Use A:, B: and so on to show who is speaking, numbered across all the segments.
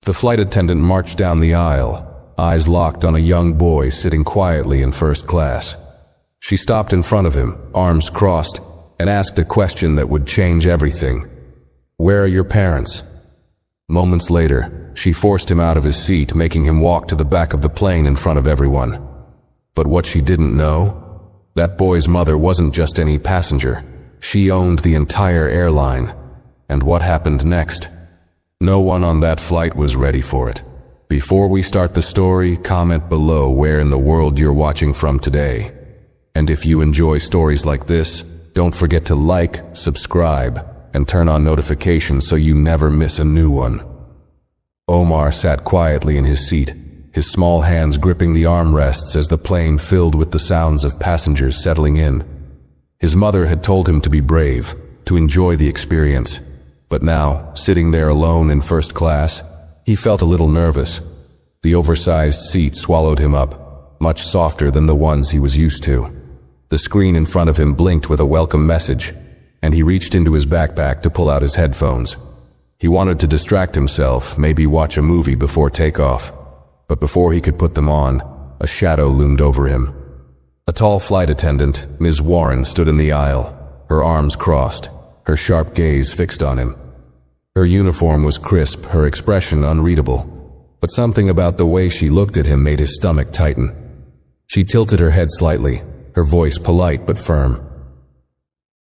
A: The flight attendant marched down the aisle, eyes locked on a young boy sitting quietly in first class. She stopped in front of him, arms crossed, and asked a question that would change everything. "Where are your parents?" Moments later, she forced him out of his seat, making him walk to the back of the plane in front of everyone. But what she didn't know? That boy's mother wasn't just any passenger. She owned the entire airline. And what happened next? No one on that flight was ready for it. Before we start the story, comment below where in the world you're watching from today. And if you enjoy stories like this, don't forget to like, subscribe, and turn on notifications so you never miss a new one. Omar sat quietly in his seat, his small hands gripping the armrests as the plane filled with the sounds of passengers settling in. His mother had told him to be brave, to enjoy the experience. But now, sitting there alone in first class, he felt a little nervous. The oversized seat swallowed him up, much softer than the ones he was used to. The screen in front of him blinked with a welcome message, and he reached into his backpack to pull out his headphones. He wanted to distract himself, maybe watch a movie before takeoff. But before he could put them on, a shadow loomed over him. A tall flight attendant, Ms. Warren, stood in the aisle, her arms crossed, her sharp gaze fixed on him. Her uniform was crisp, her expression unreadable, but something about the way she looked at him made his stomach tighten. She tilted her head slightly, her voice polite but firm.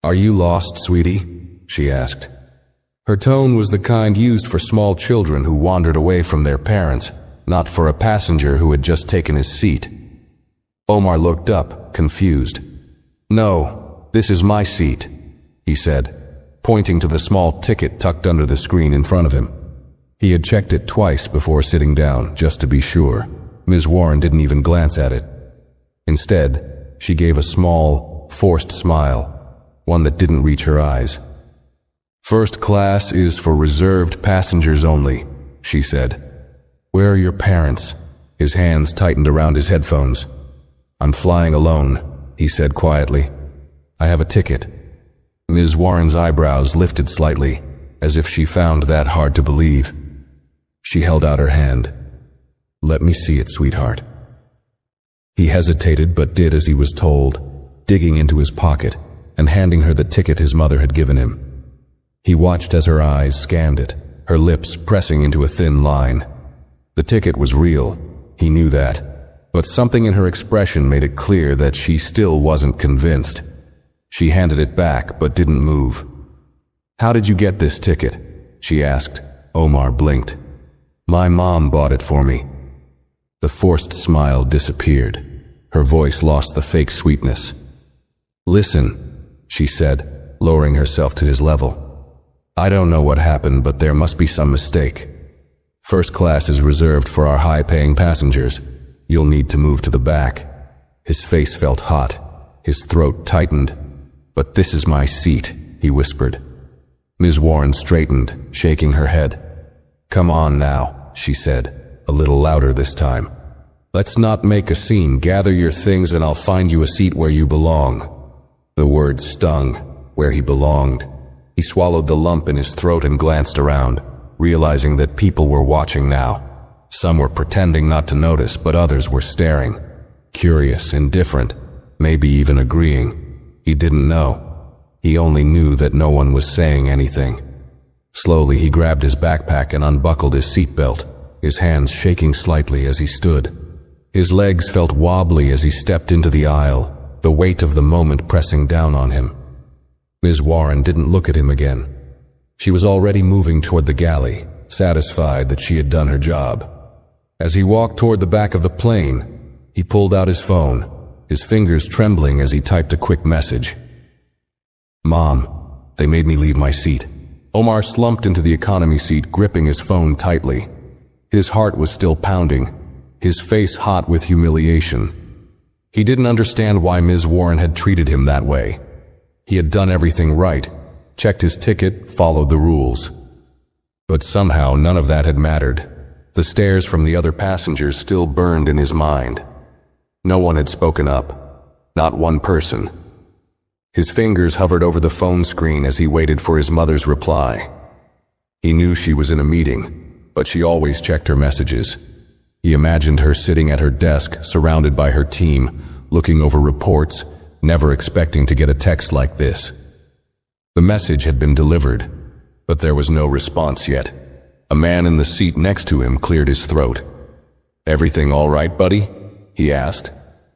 A: "Are you lost, sweetie?" she asked. Her tone was the kind used for small children who wandered away from their parents, not for a passenger who had just taken his seat. Omar looked up, confused. "No, this is my seat," he said, pointing to the small ticket tucked under the screen in front of him. He had checked it twice before sitting down, just to be sure. Ms. Warren didn't even glance at it. Instead, she gave a small, forced smile, one that didn't reach her eyes. "First class is for reserved passengers only," she said. "Where are your parents?" His hands tightened around his headphones. "I'm flying alone," he said quietly. "I have a ticket." Ms. Warren's eyebrows lifted slightly, as if she found that hard to believe. She held out her hand. "Let me see it, sweetheart." He hesitated but did as he was told, digging into his pocket and handing her the ticket his mother had given him. He watched as her eyes scanned it, her lips pressing into a thin line. The ticket was real, he knew that, but something in her expression made it clear that she still wasn't convinced. She handed it back but didn't move. "How did you get this ticket?" she asked. Omar blinked. "My mom bought it for me." The forced smile disappeared. Her voice lost the fake sweetness. "Listen," she said, lowering herself to his level. "I don't know what happened, but there must be some mistake. First class is reserved for our high-paying passengers. You'll need to move to the back." His face felt hot. His throat tightened. "But this is my seat," he whispered. Ms. Warren straightened, shaking her head. "Come on now," she said, a little louder this time. "Let's not make a scene. Gather your things and I'll find you a seat where you belong." The word stung, where he belonged. He swallowed the lump in his throat and glanced around, realizing that people were watching now. Some were pretending not to notice, but others were staring. Curious, indifferent, maybe even agreeing. He didn't know. He only knew that no one was saying anything. Slowly he grabbed his backpack and unbuckled his seatbelt, his hands shaking slightly as he stood. His legs felt wobbly as he stepped into the aisle, the weight of the moment pressing down on him. Ms. Warren didn't look at him again. She was already moving toward the galley, satisfied that she had done her job. As he walked toward the back of the plane, he pulled out his phone, his fingers trembling as he typed a quick message. "Mom, they made me leave my seat." Omar slumped into the economy seat, gripping his phone tightly. His heart was still pounding, his face hot with humiliation. He didn't understand why Ms. Warren had treated him that way. He had done everything right, checked his ticket, followed the rules. But somehow none of that had mattered. The stares from the other passengers still burned in his mind. No one had spoken up, not one person. His fingers hovered over the phone screen as he waited for his mother's reply. He knew she was in a meeting, but she always checked her messages. He imagined her sitting at her desk, surrounded by her team, looking over reports, never expecting to get a text like this. The message had been delivered, but there was no response yet. A man in the seat next to him cleared his throat. "Everything all right, buddy?" he asked,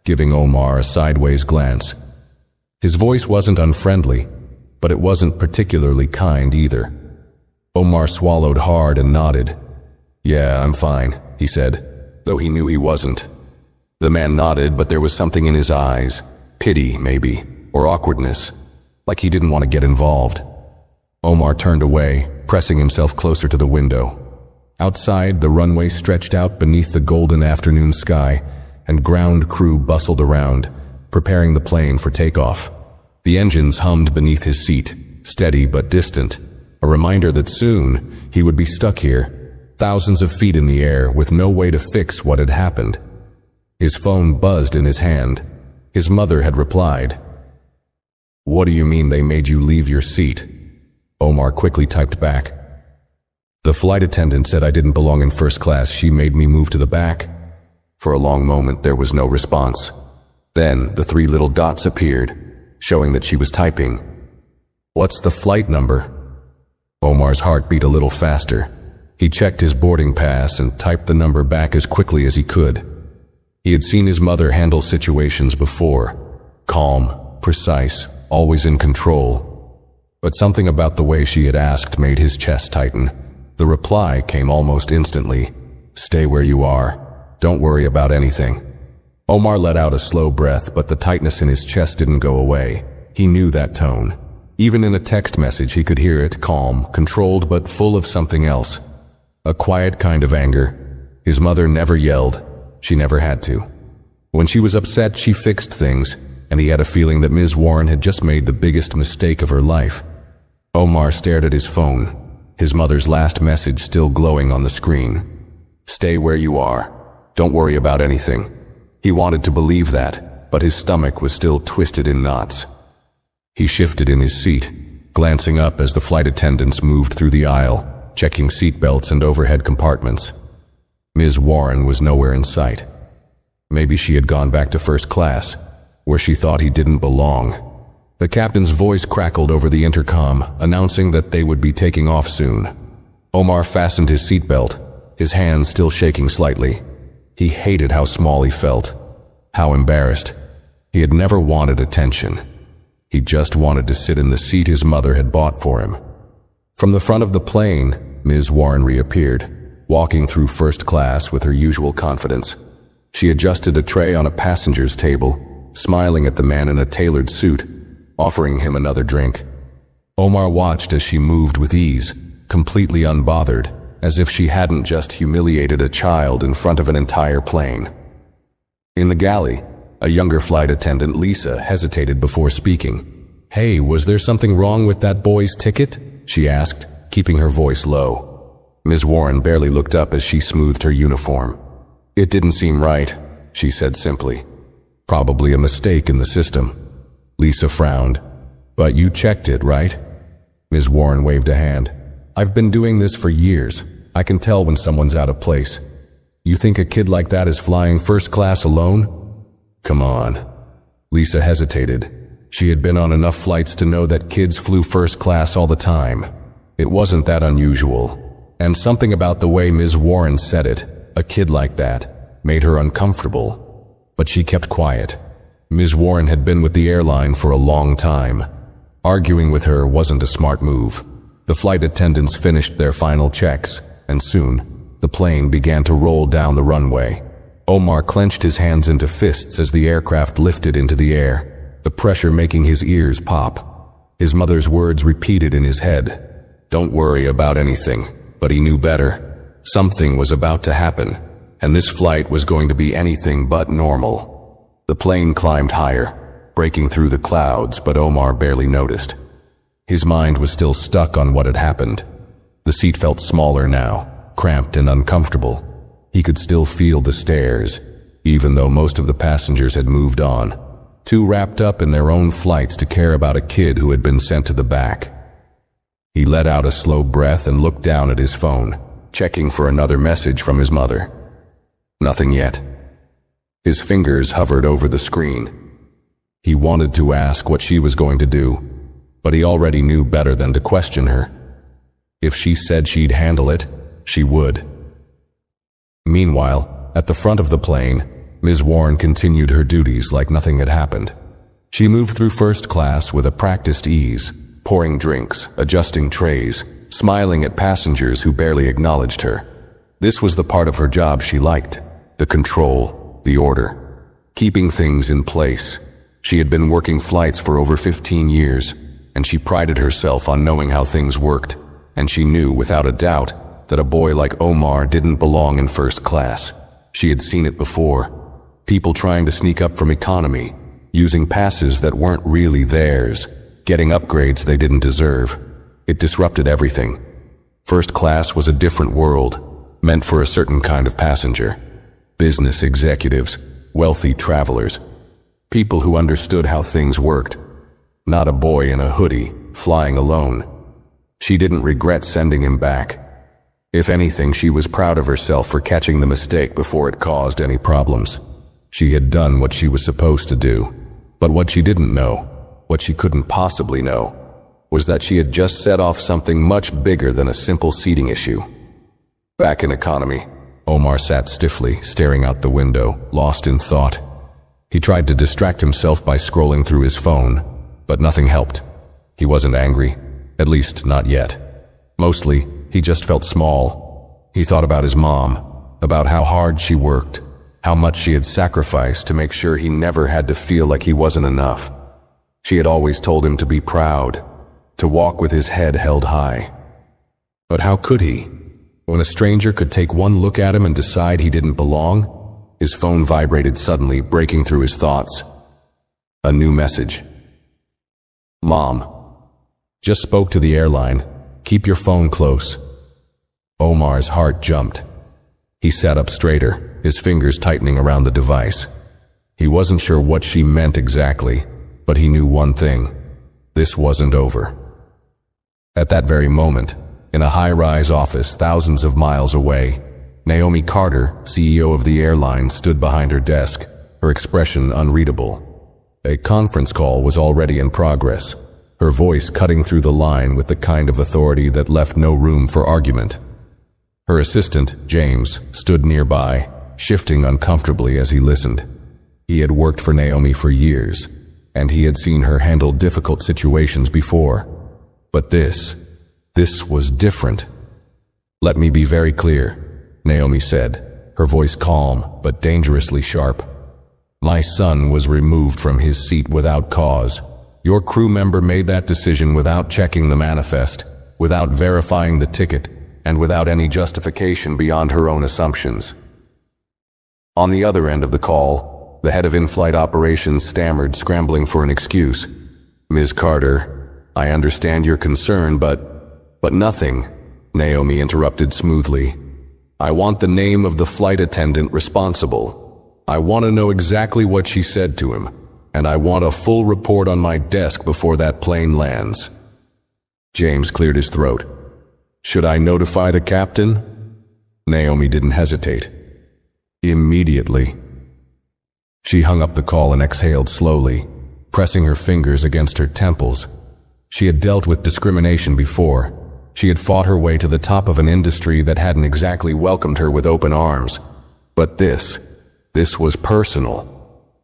A: giving Omar a sideways glance. His voice wasn't unfriendly, but it wasn't particularly kind either. Omar swallowed hard and nodded. "Yeah, I'm fine," he said, though he knew he wasn't. The man nodded, but there was something in his eyes, pity maybe, or awkwardness, like he didn't want to get involved. Omar turned away, pressing himself closer to the window. Outside, the runway stretched out beneath the golden afternoon sky, and ground crew bustled around, preparing the plane for takeoff. The engines hummed beneath his seat, steady but distant, a reminder that soon he would be stuck here, thousands of feet in the air, with no way to fix what had happened. His phone buzzed in his hand. His mother had replied. "What do you mean they made you leave your seat?" Omar quickly typed back. "The flight attendant said I didn't belong in first class. She made me move to the back." For a long moment there was no response. Then the 3 little dots appeared, showing that she was typing. "What's the flight number?" Omar's heart beat a little faster. He checked his boarding pass and typed the number back as quickly as he could. He had seen his mother handle situations before, calm, precise, always in control. But something about the way she had asked made his chest tighten. The reply came almost instantly. "Stay where you are. Don't worry about anything." Omar let out a slow breath, but the tightness in his chest didn't go away. He knew that tone. Even in a text message he could hear it, calm, controlled, but full of something else. A quiet kind of anger. His mother never yelled. She never had to. When she was upset, she fixed things, and he had a feeling that Ms. Warren had just made the biggest mistake of her life. Omar stared at his phone, his mother's last message still glowing on the screen. "Stay where you are. Don't worry about anything." He wanted to believe that, but his stomach was still twisted in knots. He shifted in his seat, glancing up as the flight attendants moved through the aisle, checking seat belts and overhead compartments. Ms. Warren was nowhere in sight. Maybe she had gone back to first class, where she thought he didn't belong. The captain's voice crackled over the intercom, announcing that they would be taking off soon. Omar fastened his seatbelt, his hands still shaking slightly. He hated how small he felt, how embarrassed. He had never wanted attention. He just wanted to sit in the seat his mother had bought for him. From the front of the plane, Ms. Warren reappeared, walking through first class with her usual confidence. She adjusted a tray on a passenger's table, smiling at the man in a tailored suit, offering him another drink. Omar watched as she moved with ease, completely unbothered, as if she hadn't just humiliated a child in front of an entire plane. In the galley, a younger flight attendant, Lisa, hesitated before speaking. "Hey, was there something wrong with that boy's ticket?" she asked, keeping her voice low. Ms. Warren barely looked up as she smoothed her uniform. "It didn't seem right," she said simply. "Probably a mistake in the system." Lisa frowned. "But you checked it, right?" Ms. Warren waved a hand. "I've been doing this for years. I can tell when someone's out of place. You think a kid like that is flying first class alone?" "Come on." Lisa hesitated. She had been on enough flights to know that kids flew first class all the time. It wasn't that unusual. And something about the way Ms. Warren said it, "a kid like that," made her uncomfortable. But she kept quiet. Ms. Warren had been with the airline for a long time. Arguing with her wasn't a smart move. The flight attendants finished their final checks, and soon, the plane began to roll down the runway. Omar clenched his hands into fists as the aircraft lifted into the air, the pressure making his ears pop. His mother's words repeated in his head. Don't worry about anything. But he knew better. Something was about to happen, and this flight was going to be anything but normal. The plane climbed higher, breaking through the clouds, but Omar barely noticed. His mind was still stuck on what had happened. The seat felt smaller now, cramped and uncomfortable. He could still feel the stares, even though most of the passengers had moved on, too wrapped up in their own flights to care about a kid who had been sent to the back. He let out a slow breath and looked down at his phone, checking for another message from his mother. Nothing yet. His fingers hovered over the screen. He wanted to ask what she was going to do, but he already knew better than to question her. If she said she'd handle it, she would. Meanwhile, at the front of the plane, Ms. Warren continued her duties like nothing had happened. She moved through first class with a practiced ease, pouring drinks, adjusting trays, smiling at passengers who barely acknowledged her. This was the part of her job she liked, the control, the order, keeping things in place. She had been working flights for over 15 years, and she prided herself on knowing how things worked, and she knew without a doubt that a boy like Omar didn't belong in first class. She had seen it before. People trying to sneak up from economy, using passes that weren't really theirs, getting upgrades they didn't deserve. It disrupted everything. First class was a different world, meant for a certain kind of passenger. Business executives, wealthy travelers, people who understood how things worked. Not a boy in a hoodie, flying alone. She didn't regret sending him back. If anything, she was proud of herself for catching the mistake before it caused any problems. She had done what she was supposed to do. But what she didn't know, what she couldn't possibly know, was that she had just set off something much bigger than a simple seating issue. Back in economy, Omar sat stiffly, staring out the window, lost in thought. He tried to distract himself by scrolling through his phone, but nothing helped. He wasn't angry, at least not yet. Mostly, he just felt small. He thought about his mom, about how hard she worked, how much she had sacrificed to make sure he never had to feel like he wasn't enough. She had always told him to be proud, to walk with his head held high. But how could he, when a stranger could take one look at him and decide he didn't belong? His phone vibrated suddenly, breaking through his thoughts. A new message. Mom. Just spoke to the airline. Keep your phone close. Omar's heart jumped. He sat up straighter, his fingers tightening around the device. He wasn't sure what she meant exactly, but he knew one thing. This wasn't over. At that very moment, in a high-rise office thousands of miles away, Naomi Carter, CEO of the airline, stood behind her desk, her expression unreadable. A conference call was already in progress, her voice cutting through the line with the kind of authority that left no room for argument. Her assistant, James, stood nearby, shifting uncomfortably as he listened. He had worked for Naomi for years, and he had seen her handle difficult situations before. But this was different. Let me be very clear, Naomi said, her voice calm but dangerously sharp. My son was removed from his seat without cause. Your crew member made that decision without checking the manifest, without verifying the ticket, and without any justification beyond her own assumptions. On the other end of the call, the head of in-flight operations stammered, scrambling for an excuse. Ms. Carter, I understand your concern, but nothing, Naomi interrupted smoothly. I want the name of the flight attendant responsible. I want to know exactly what she said to him, and I want a full report on my desk before that plane lands. James cleared his throat. Should I notify the captain? Naomi didn't hesitate. Immediately. She hung up the call and exhaled slowly, pressing her fingers against her temples. She had dealt with discrimination before. She had fought her way to the top of an industry that hadn't exactly welcomed her with open arms. But this was personal.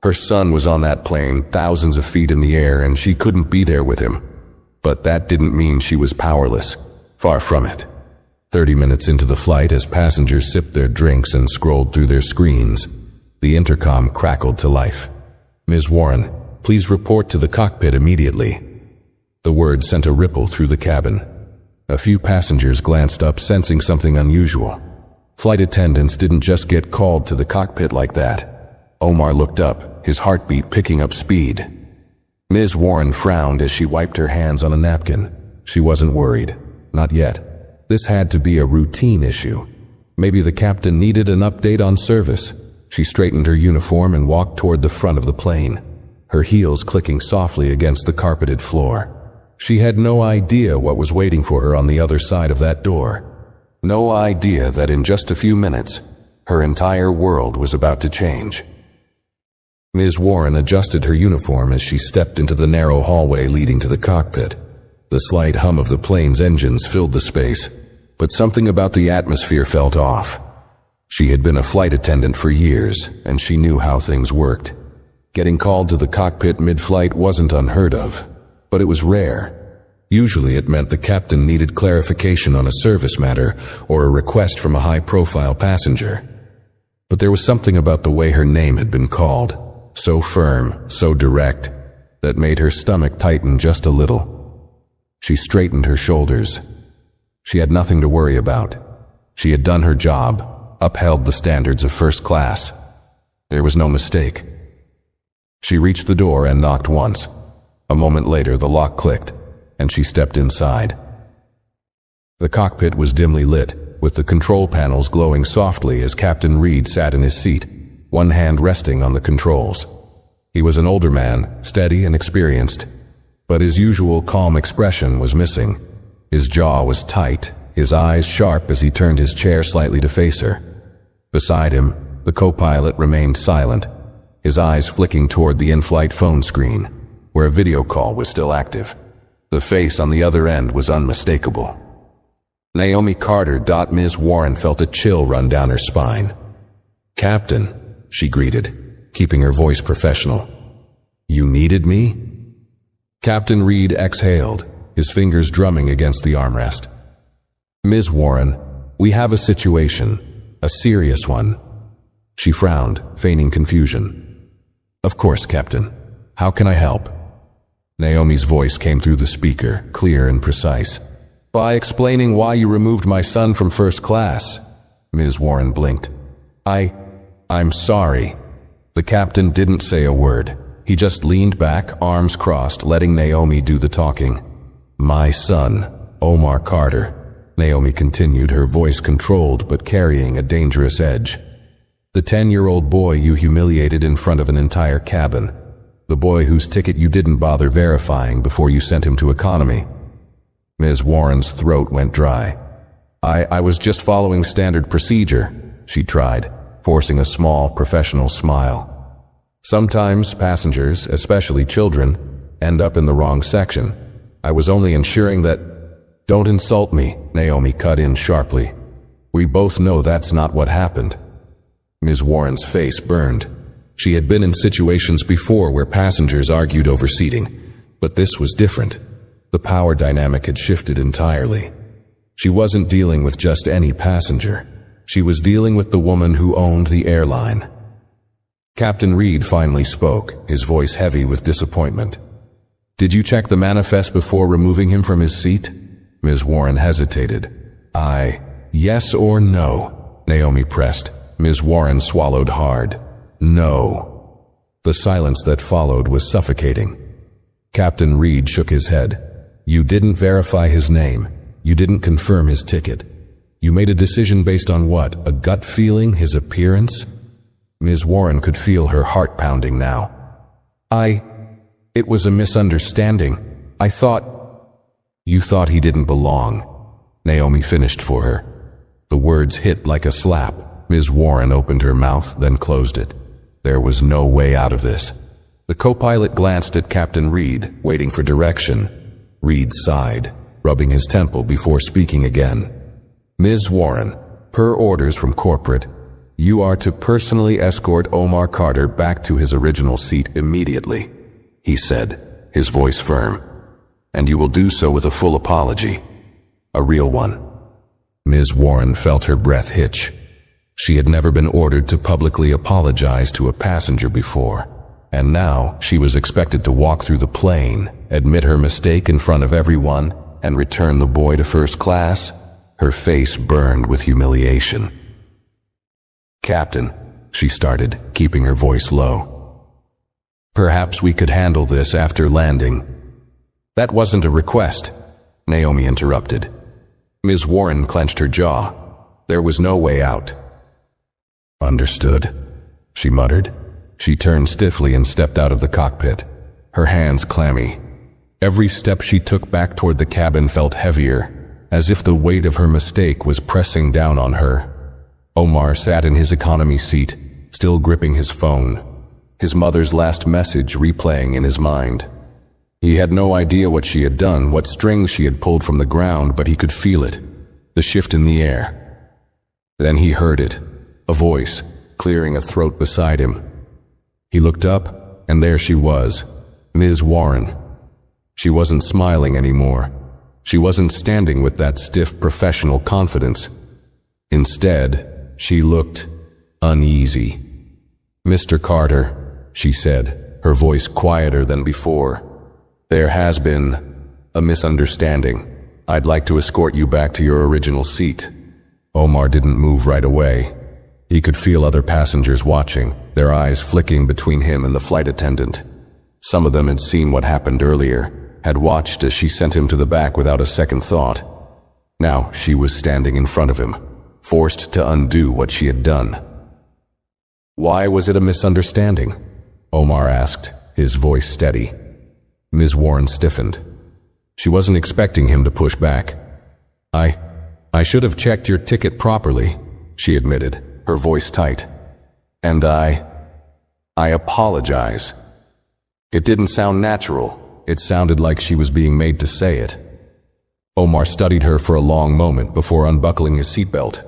A: Her son was on that plane, thousands of feet in the air, and she couldn't be there with him. But that didn't mean she was powerless. Far from it. 30 minutes into the flight, as passengers sipped their drinks and scrolled through their screens, the intercom crackled to life. Ms. Warren, please report to the cockpit immediately. The word sent a ripple through the cabin. A few passengers glanced up, sensing something unusual. Flight attendants didn't just get called to the cockpit like that. Omar looked up, his heartbeat picking up speed. Ms. Warren frowned as she wiped her hands on a napkin. She wasn't worried. Not yet. This had to be a routine issue. Maybe the captain needed an update on service. She straightened her uniform and walked toward the front of the plane, her heels clicking softly against the carpeted floor. She had no idea what was waiting for her on the other side of that door. No idea that in just a few minutes, her entire world was about to change. Ms. Warren adjusted her uniform as she stepped into the narrow hallway leading to the cockpit. The slight hum of the plane's engines filled the space, but something about the atmosphere felt off. She had been a flight attendant for years, and she knew how things worked. Getting called to the cockpit mid-flight wasn't unheard of, but it was rare. Usually it meant the captain needed clarification on a service matter or a request from a high-profile passenger. But there was something about the way her name had been called, so firm, so direct, that made her stomach tighten just a little. She straightened her shoulders. She had nothing to worry about. She had done her job, upheld the standards of first class. There was no mistake. She reached the door and knocked once. A moment later, the lock clicked, and she stepped inside. The cockpit was dimly lit, with the control panels glowing softly as Captain Reed sat in his seat, one hand resting on the controls. He was an older man, steady and experienced, but his usual calm expression was missing. His jaw was tight, his eyes sharp as he turned his chair slightly to face her. Beside him, the co-pilot remained silent, his eyes flicking toward the in-flight phone screen, where a video call was still active. The face on the other end was unmistakable. Naomi Carter. Ms. Warren felt a chill run down her spine. "Captain," she greeted, keeping her voice professional. "You needed me?" Captain Reed exhaled, his fingers drumming against the armrest. "Ms. Warren, we have a situation, a serious one." She frowned, feigning confusion. "Of course, Captain. How can I help?" Naomi's voice came through the speaker, clear and precise. "By explaining why you removed my son from first class." Ms. Warren blinked. I'm sorry." The captain didn't say a word. He just leaned back, arms crossed, letting Naomi do the talking. "My son, Omar Carter," Naomi continued, her voice controlled but carrying a dangerous edge. "The 10-year-old boy you humiliated in front of an entire cabin. The boy whose ticket you didn't bother verifying before you sent him to economy." Ms. Warren's throat went dry. I was just following standard procedure," she tried, forcing a small, professional smile. "Sometimes passengers, especially children, end up in the wrong section. I was only ensuring that—" "Don't insult me," Naomi cut in sharply. "We both know that's not what happened." Ms. Warren's face burned. She had been in situations before where passengers argued over seating, but this was different. The power dynamic had shifted entirely. She wasn't dealing with just any passenger. She was dealing with the woman who owned the airline. Captain Reed finally spoke, his voice heavy with disappointment. "Did you check the manifest before removing him from his seat?" Ms. Warren hesitated. Yes or no?" Naomi pressed. Ms. Warren swallowed hard. "No." The silence that followed was suffocating. Captain Reed shook his head. "You didn't verify his name. You didn't confirm his ticket. You made a decision based on what? A gut feeling, his appearance?" Ms. Warren could feel her heart pounding now. It was a misunderstanding. I thought—" "You thought he didn't belong," Naomi finished for her. The words hit like a slap. Ms. Warren opened her mouth, then closed it. There was no way out of this. The co-pilot glanced at Captain Reed, waiting for direction. Reed sighed, rubbing his temple before speaking again. "Ms. Warren, per orders from corporate, you are to personally escort Omar Carter back to his original seat immediately," he said, his voice firm. "And you will do so with a full apology. A real one." Ms. Warren felt her breath hitch. She had never been ordered to publicly apologize to a passenger before, and now she was expected to walk through the plane, admit her mistake in front of everyone, and return the boy to first class. Her face burned with humiliation. "Captain," she started, keeping her voice low. "Perhaps we could handle this after landing." "That wasn't a request," Naomi interrupted. Ms. Warren clenched her jaw. There was no way out. "Understood," she muttered. She turned stiffly and stepped out of the cockpit, her hands clammy. Every step she took back toward the cabin felt heavier, as if the weight of her mistake was pressing down on her. Omar sat in his economy seat, still gripping his phone, his mother's last message replaying in his mind. He had no idea what she had done, what strings she had pulled from the ground, but he could feel it, the shift in the air. Then he heard it, a voice, clearing a throat beside him. He looked up, and there she was, Ms. Warren. She wasn't smiling anymore. She wasn't standing with that stiff professional confidence. Instead, she looked uneasy. "Mr. Carter," she said, her voice quieter than before. "There has been a misunderstanding. I'd like to escort you back to your original seat." Omar didn't move right away. He could feel other passengers watching, their eyes flicking between him and the flight attendant. Some of them had seen what happened earlier, had watched as she sent him to the back without a second thought. Now she was standing in front of him, forced to undo what she had done. "Why was it a misunderstanding?" Omar asked, his voice steady. Ms. Warren stiffened. She wasn't expecting him to push back. I should have checked your ticket properly," she admitted, her voice tight. "And I apologize." It didn't sound natural. It sounded like she was being made to say it. Omar studied her for a long moment before unbuckling his seatbelt.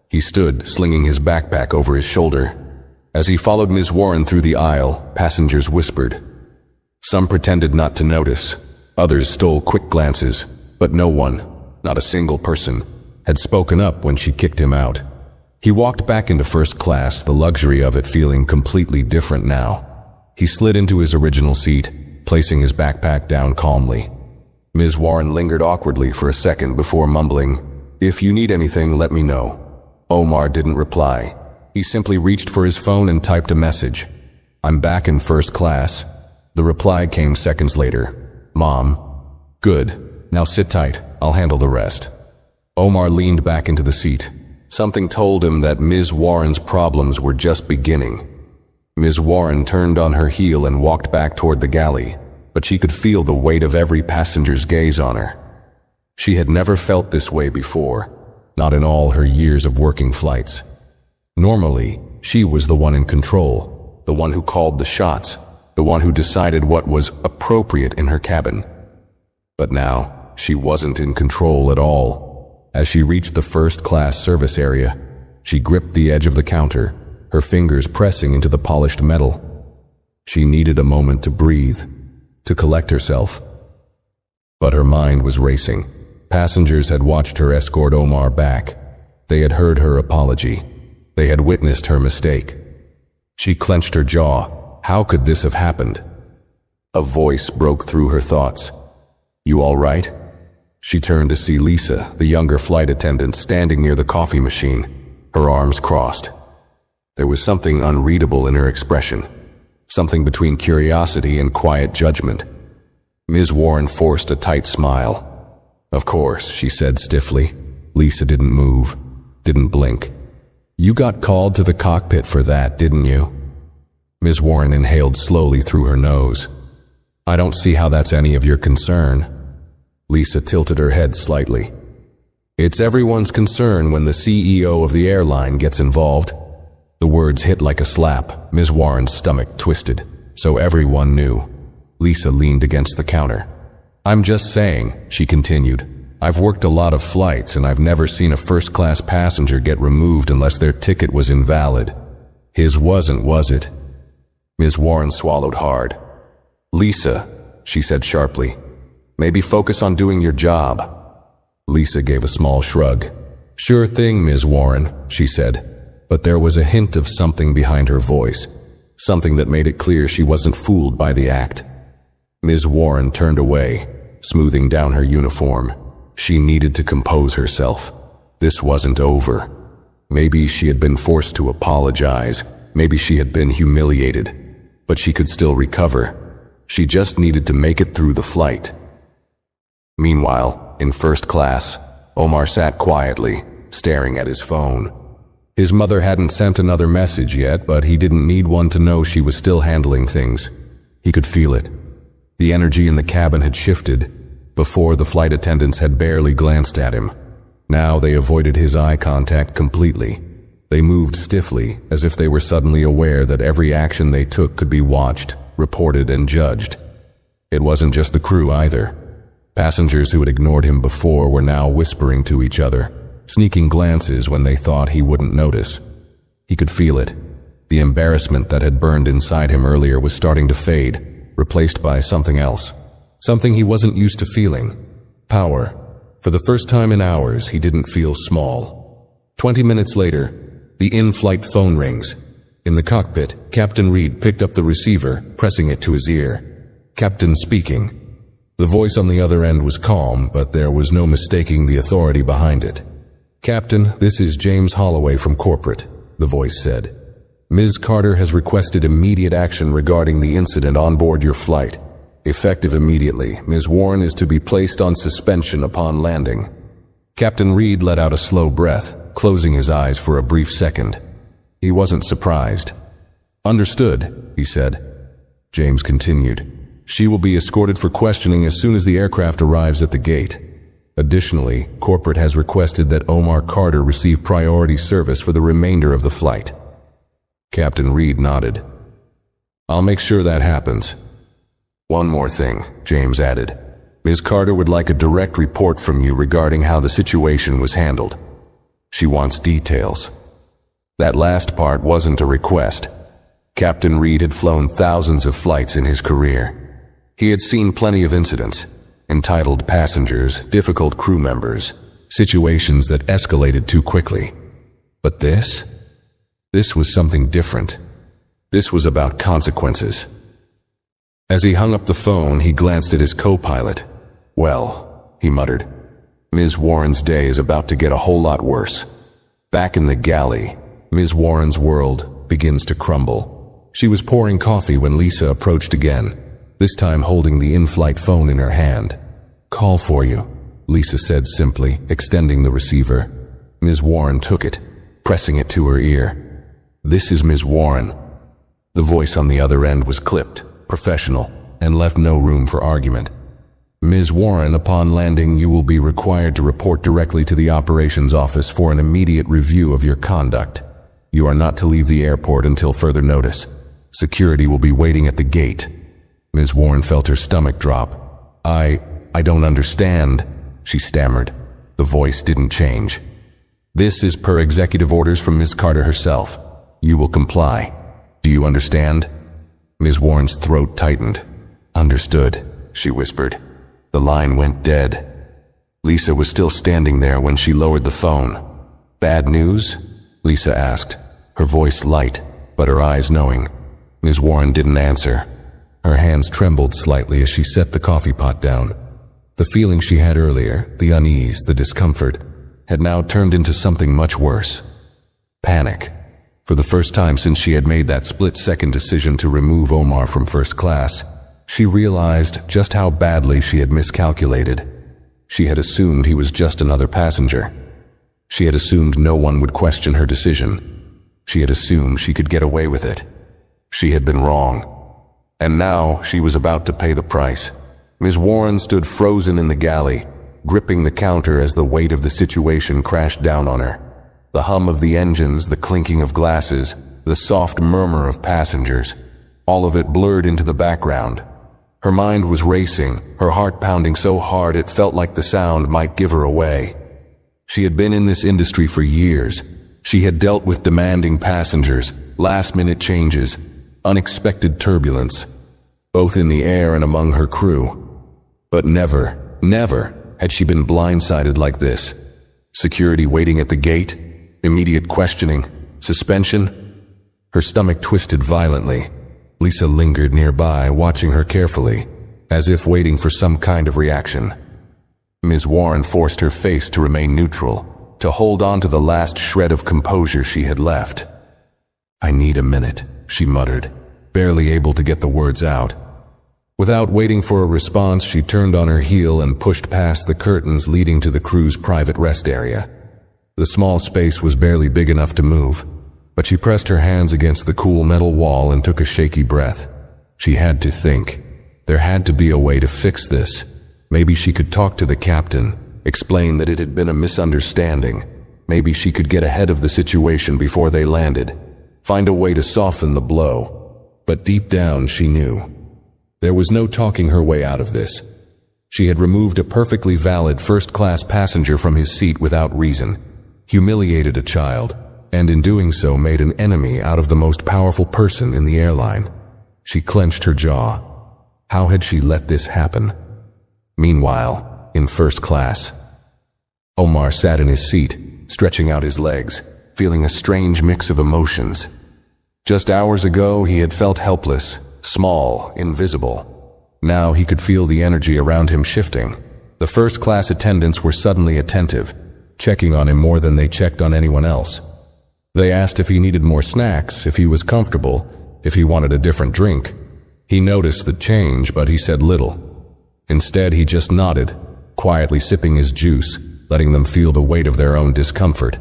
A: He stood, slinging his backpack over his shoulder. As he followed Ms. Warren through the aisle, passengers whispered. Some pretended not to notice. Others stole quick glances, but no one, not a single person, had spoken up when she kicked him out. He walked back into first class, the luxury of it feeling completely different now. He slid into his original seat, placing his backpack down calmly. Ms. Warren lingered awkwardly for a second before mumbling, "If you need anything, let me know." Omar didn't reply. He simply reached for his phone and typed a message. "I'm back in first class." The reply came seconds later. "Mom." "Good. Now sit tight. I'll handle the rest." Omar leaned back into the seat. Something told him that Ms. Warren's problems were just beginning. Ms. Warren turned on her heel and walked back toward the galley, but she could feel the weight of every passenger's gaze on her. She had never felt this way before, not in all her years of working flights. Normally, she was the one in control, the one who called the shots, the one who decided what was appropriate in her cabin. But now, she wasn't in control at all. As she reached the first-class service area, she gripped the edge of the counter, her fingers pressing into the polished metal. She needed a moment to breathe, to collect herself. But her mind was racing. Passengers had watched her escort Omar back. They had heard her apology. They had witnessed her mistake. She clenched her jaw. How could this have happened? A voice broke through her thoughts. "You all right?" She turned to see Lisa, the younger flight attendant, standing near the coffee machine, her arms crossed. There was something unreadable in her expression, something between curiosity and quiet judgment. Ms. Warren forced a tight smile. "Of course," she said stiffly. Lisa didn't move, didn't blink. "You got called to the cockpit for that, didn't you?" Ms. Warren inhaled slowly through her nose. "I don't see how that's any of your concern." Lisa tilted her head slightly. "It's everyone's concern when the CEO of the airline gets involved." The words hit like a slap. Ms. Warren's stomach twisted, so everyone knew. Lisa leaned against the counter. "I'm just saying," she continued, "I've worked a lot of flights and I've never seen a first-class passenger get removed unless their ticket was invalid. His wasn't, was it?" Ms. Warren swallowed hard. "Lisa," she said sharply, "maybe focus on doing your job." Lisa gave a small shrug. "Sure thing, Ms. Warren," she said, but there was a hint of something behind her voice, something that made it clear she wasn't fooled by the act. Ms. Warren turned away, smoothing down her uniform. She needed to compose herself. This wasn't over. Maybe she had been forced to apologize. Maybe she had been humiliated. But she could still recover. She just needed to make it through the flight. Meanwhile, in first class, Omar sat quietly, staring at his phone. His mother hadn't sent another message yet, but he didn't need one to know she was still handling things. He could feel it. The energy in the cabin had shifted. Before, the flight attendants had barely glanced at him. Now they avoided his eye contact completely. They moved stiffly, as if they were suddenly aware that every action they took could be watched, reported, and judged. It wasn't just the crew either. Passengers who had ignored him before were now whispering to each other, sneaking glances when they thought he wouldn't notice. He could feel it. The embarrassment that had burned inside him earlier was starting to fade, replaced by something else. Something he wasn't used to feeling. Power. For the first time in hours, he didn't feel small. 20 minutes later, the in-flight phone rings. In the cockpit, Captain Reed picked up the receiver, pressing it to his ear. Captain speaking. The voice on the other end was calm, but there was no mistaking the authority behind it. "Captain, this is James Holloway from corporate," the voice said. "Ms. Carter has requested immediate action regarding the incident on board your flight. Effective immediately, Ms. Warren is to be placed on suspension upon landing." Captain Reed let out a slow breath, closing his eyes for a brief second. He wasn't surprised. "Understood," he said. James continued. "She will be escorted for questioning as soon as the aircraft arrives at the gate. Additionally, corporate has requested that Omar Carter receive priority service for the remainder of the flight." Captain Reed nodded. "I'll make sure that happens." "One more thing," James added. "Ms. Carter would like a direct report from you regarding how the situation was handled. She wants details." That last part wasn't a request. Captain Reed had flown thousands of flights in his career. He had seen plenty of incidents, entitled passengers, difficult crew members, situations that escalated too quickly. But this was something different. This was about consequences. As he hung up the phone, he glanced at his co-pilot. "Well," he muttered, "Ms. Warren's day is about to get a whole lot worse." Back in the galley, Ms. Warren's world begins to crumble. She was pouring coffee when Lisa approached again, this time holding the in-flight phone in her hand. "Call for you," Lisa said simply, extending the receiver. Ms. Warren took it, pressing it to her ear. "This is Ms. Warren." The voice on the other end was clipped, professional, and left no room for argument. "Ms. Warren, upon landing, you will be required to report directly to the operations office for an immediate review of your conduct. You are not to leave the airport until further notice. Security will be waiting at the gate." Ms. Warren felt her stomach drop. I don't understand," she stammered. The voice didn't change. "This is per executive orders from Ms. Carter herself. You will comply. Do you understand?" Ms. Warren's throat tightened. "Understood," she whispered. The line went dead. Lisa was still standing there when she lowered the phone. "Bad news?" Lisa asked, her voice light, but her eyes knowing. Ms. Warren didn't answer. Her hands trembled slightly as she set the coffee pot down. The feeling she had earlier, the unease, the discomfort, had now turned into something much worse. Panic. For the first time since she had made that split-second decision to remove Omar from first class, she realized just how badly she had miscalculated. She had assumed he was just another passenger. She had assumed no one would question her decision. She had assumed she could get away with it. She had been wrong. And now she was about to pay the price. Ms. Warren stood frozen in the galley, gripping the counter as the weight of the situation crashed down on her. The hum of the engines, the clinking of glasses, the soft murmur of passengers, all of it blurred into the background. Her mind was racing, her heart pounding so hard it felt like the sound might give her away. She had been in this industry for years. She had dealt with demanding passengers, last-minute changes, unexpected turbulence, both in the air and among her crew. But never had she been blindsided like this. Security waiting at the gate, immediate questioning, suspension. Her stomach twisted violently. Lisa lingered nearby, watching her carefully, as if waiting for some kind of reaction. Ms. Warren forced her face to remain neutral, to hold on to the last shred of composure she had left. "I need a minute," she muttered, barely able to get the words out. Without waiting for a response, she turned on her heel and pushed past the curtains leading to the crew's private rest area. The small space was barely big enough to move, but she pressed her hands against the cool metal wall and took a shaky breath. She had to think. There had to be a way to fix this. Maybe she could talk to the captain, explain that it had been a misunderstanding. Maybe she could get ahead of the situation before they landed, find a way to soften the blow. But deep down she knew there was no talking her way out of this. She had removed a perfectly valid first-class passenger from his seat without reason, humiliated a child, and in doing so made an enemy out of the most powerful person in the airline. She clenched her jaw. How had she let this happen? Meanwhile, in first class, Omar sat in his seat, stretching out his legs, feeling a strange mix of emotions. Just hours ago, he had felt helpless, small, invisible. Now he could feel the energy around him shifting. The first-class attendants were suddenly attentive, checking on him more than they checked on anyone else. They asked if he needed more snacks, if he was comfortable, if he wanted a different drink. He noticed the change, but he said little. Instead, he just nodded, quietly sipping his juice, letting them feel the weight of their own discomfort.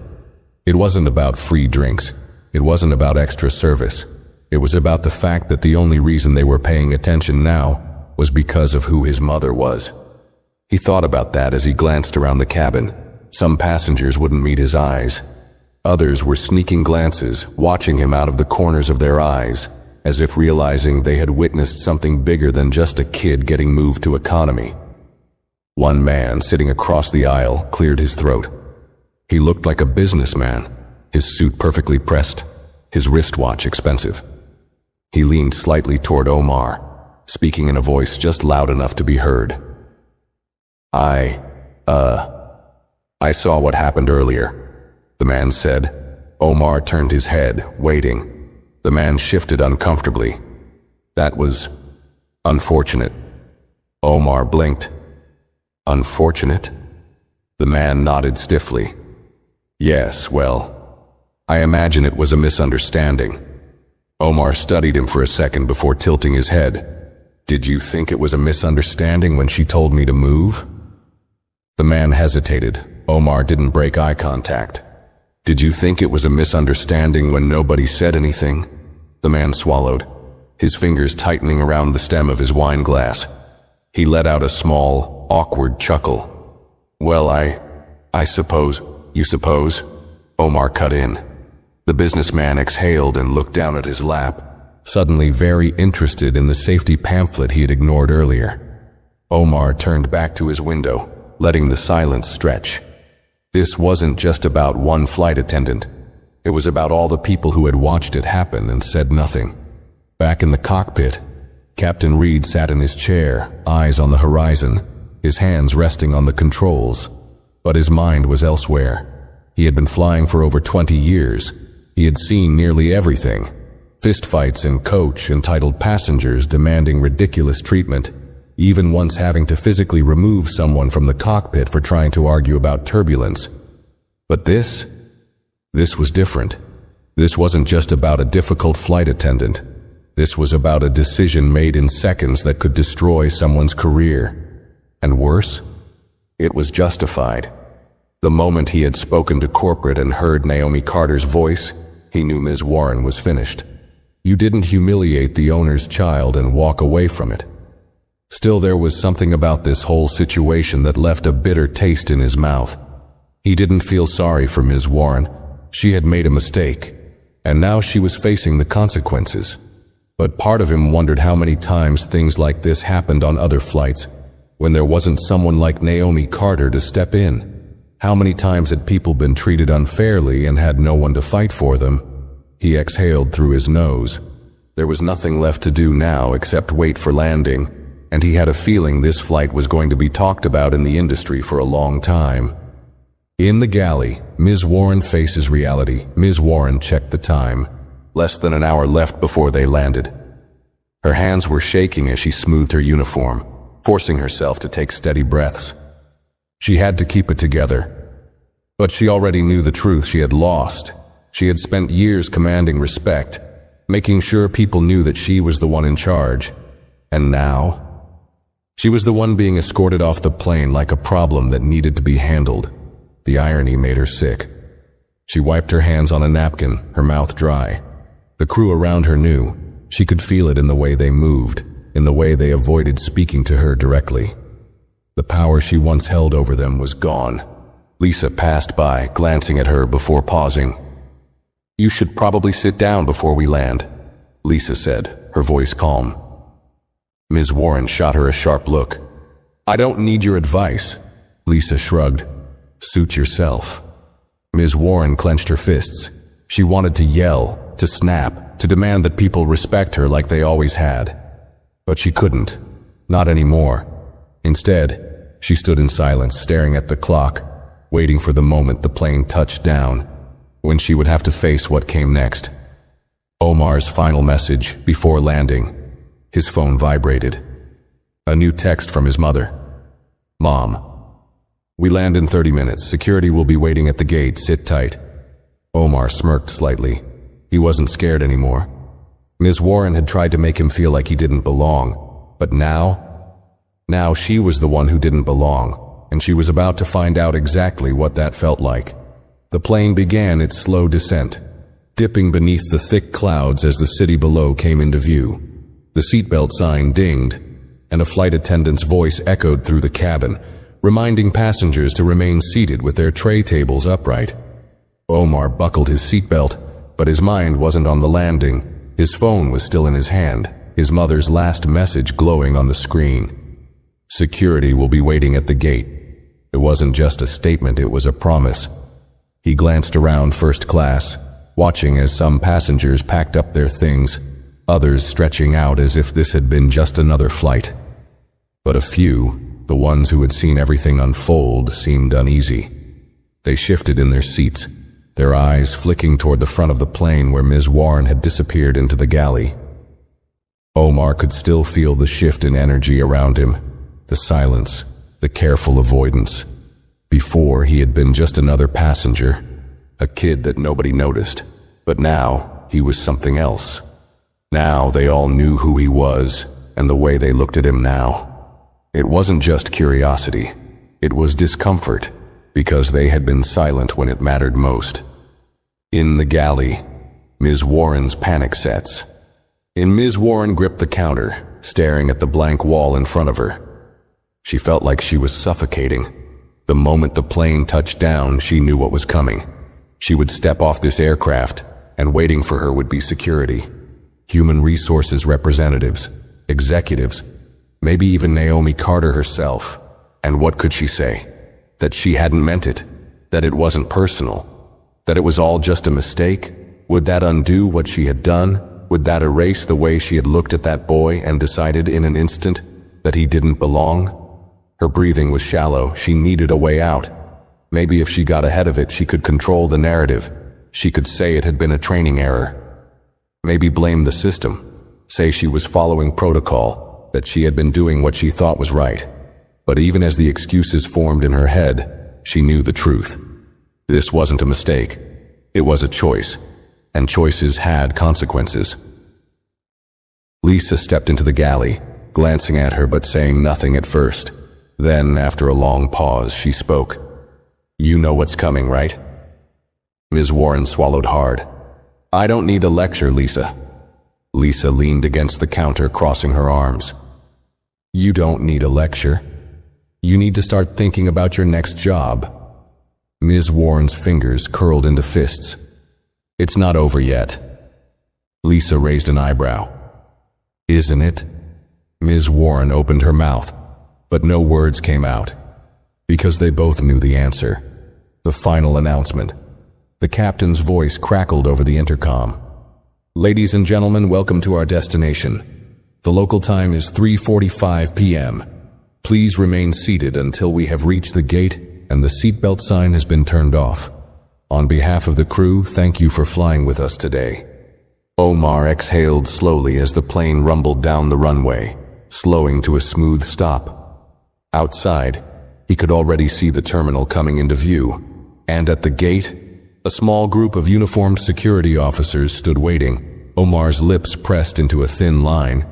A: It wasn't about free drinks. It wasn't about extra service. It was about the fact that the only reason they were paying attention now was because of who his mother was. He thought about that as he glanced around the cabin. Some passengers wouldn't meet his eyes. Others were sneaking glances, watching him out of the corners of their eyes, as if realizing they had witnessed something bigger than just a kid getting moved to economy. One man sitting across the aisle cleared his throat. He looked like a businessman, his suit perfectly pressed, his wristwatch expensive. He leaned slightly toward Omar, speaking in a voice just loud enough to be heard. I saw what happened earlier, the man said. Omar turned his head, waiting. The man shifted uncomfortably. That was unfortunate. Omar blinked. Unfortunate? The man nodded stiffly. Yes, well, I imagine it was a misunderstanding. Omar studied him for a second before tilting his head. Did you think it was a misunderstanding when she told me to move? The man hesitated. Omar didn't break eye contact. Did you think it was a misunderstanding when nobody said anything? The man swallowed, his fingers tightening around the stem of his wine glass. He let out a small, awkward chuckle. Well, I suppose, you suppose? Omar cut in. The businessman exhaled and looked down at his lap, suddenly very interested in the safety pamphlet he had ignored earlier. Omar turned back to his window, letting the silence stretch. This wasn't just about one flight attendant. It was about all the people who had watched it happen and said nothing. Back in the cockpit, Captain Reed sat in his chair, eyes on the horizon, his hands resting on the controls. But his mind was elsewhere. He had been flying for over 20 years. He had seen nearly everything. Fistfights in coach, entitled passengers demanding ridiculous treatment, even once having to physically remove someone from the cockpit for trying to argue about turbulence. But this was different. This wasn't just about a difficult flight attendant. This was about a decision made in seconds that could destroy someone's career. And worse, it was justified. The moment he had spoken to corporate and heard Naomi Carter's voice, he knew Ms. Warren was finished. You didn't humiliate the owner's child and walk away from it. Still, there was something about this whole situation that left a bitter taste in his mouth. He didn't feel sorry for Ms. Warren. She had made a mistake, and now she was facing the consequences. But part of him wondered how many times things like this happened on other flights, when there wasn't someone like Naomi Carter to step in. How many times had people been treated unfairly and had no one to fight for them? He exhaled through his nose. There was nothing left to do now except wait for landing, and he had a feeling this flight was going to be talked about in the industry for a long time. In the galley, Ms. Warren faces reality. Ms. Warren checked the time. Less than an hour left before they landed. Her hands were shaking as she smoothed her uniform, forcing herself to take steady breaths. She had to keep it together. But she already knew the truth. She had lost. She had spent years commanding respect, making sure people knew that she was the one in charge. And now, she was the one being escorted off the plane like a problem that needed to be handled. The irony made her sick. She wiped her hands on a napkin, her mouth dry. The crew around her knew. She could feel it in the way they moved, in the way they avoided speaking to her directly. The power she once held over them was gone. Lisa passed by, glancing at her before pausing. "You should probably sit down before we land," Lisa said, her voice calm. Ms. Warren shot her a sharp look. "I don't need your advice," Lisa shrugged. "Suit yourself." Ms. Warren clenched her fists. She wanted to yell, to snap, to demand that people respect her like they always had. But she couldn't. Not anymore. Instead, she stood in silence, staring at the clock, waiting for the moment the plane touched down, when she would have to face what came next. Omar's final message before landing. His phone vibrated. A new text from his mother. "Mom, we land in 30 minutes. Security will be waiting at the gate. Sit tight." Omar smirked slightly. He wasn't scared anymore. Ms. Warren had tried to make him feel like he didn't belong, but now she was the one who didn't belong, and she was about to find out exactly what that felt like. The plane began its slow descent, dipping beneath the thick clouds as the city below came into view. The seatbelt sign dinged, and a flight attendant's voice echoed through the cabin, reminding passengers to remain seated with their tray tables upright. Omar buckled his seatbelt, but his mind wasn't on the landing. His phone was still in his hand, his mother's last message glowing on the screen. Security will be waiting at the gate. It wasn't just a statement, it was a promise. He glanced around first class, watching as some passengers packed up their things, others stretching out as if this had been just another flight. But a few, the ones who had seen everything unfold, seemed uneasy. They shifted in their seats, their eyes flicking toward the front of the plane where Ms. Warren had disappeared into the galley. Omar could still feel the shift in energy around him, the silence, the careful avoidance. Before, he had been just another passenger, a kid that nobody noticed. But now, he was something else. Now they all knew who he was, and the way they looked at him now. It wasn't just curiosity. It was discomfort, because they had been silent when it mattered most. In the galley, Ms. Warren's panic sets. Ms. Warren gripped the counter, staring at the blank wall in front of her. She felt like she was suffocating. The moment the plane touched down, she knew what was coming. She would step off this aircraft, and waiting for her would be security. Human resources representatives, executives, maybe even Naomi Carter herself. And what could she say? That she hadn't meant it, that it wasn't personal, that it was all just a mistake? Would that undo what she had done? Would that erase the way she had looked at that boy and decided in an instant that he didn't belong? Her breathing was shallow. She needed a way out. Maybe if she got ahead of it, she could control the narrative. She could say it had been a training error. Maybe blame the system. Say she was following protocol, that she had been doing what she thought was right. But even as the excuses formed in her head, she knew the truth. This wasn't a mistake. It was a choice, and choices had consequences. Lisa stepped into the galley, glancing at her but saying nothing at first. Then, after a long pause, she spoke. "You know what's coming, right?" Ms. Warren swallowed hard. "I don't need a lecture, Lisa." Lisa leaned against the counter, crossing her arms. "You don't need a lecture. You need to start thinking about your next job." Ms. Warren's fingers curled into fists. "It's not over yet." Lisa raised an eyebrow. "Isn't it?" Ms. Warren opened her mouth, but no words came out, because they both knew the answer. The final announcement. The captain's voice crackled over the intercom. "Ladies and gentlemen, welcome to our destination. The local time is 3:45 p.m. Please remain seated until we have reached the gate and the seatbelt sign has been turned off. On behalf of the crew, thank you for flying with us today." Omar exhaled slowly as the plane rumbled down the runway, slowing to a smooth stop. Outside, he could already see the terminal coming into view, and at the gate, a small group of uniformed security officers stood waiting. Omar's lips pressed into a thin line.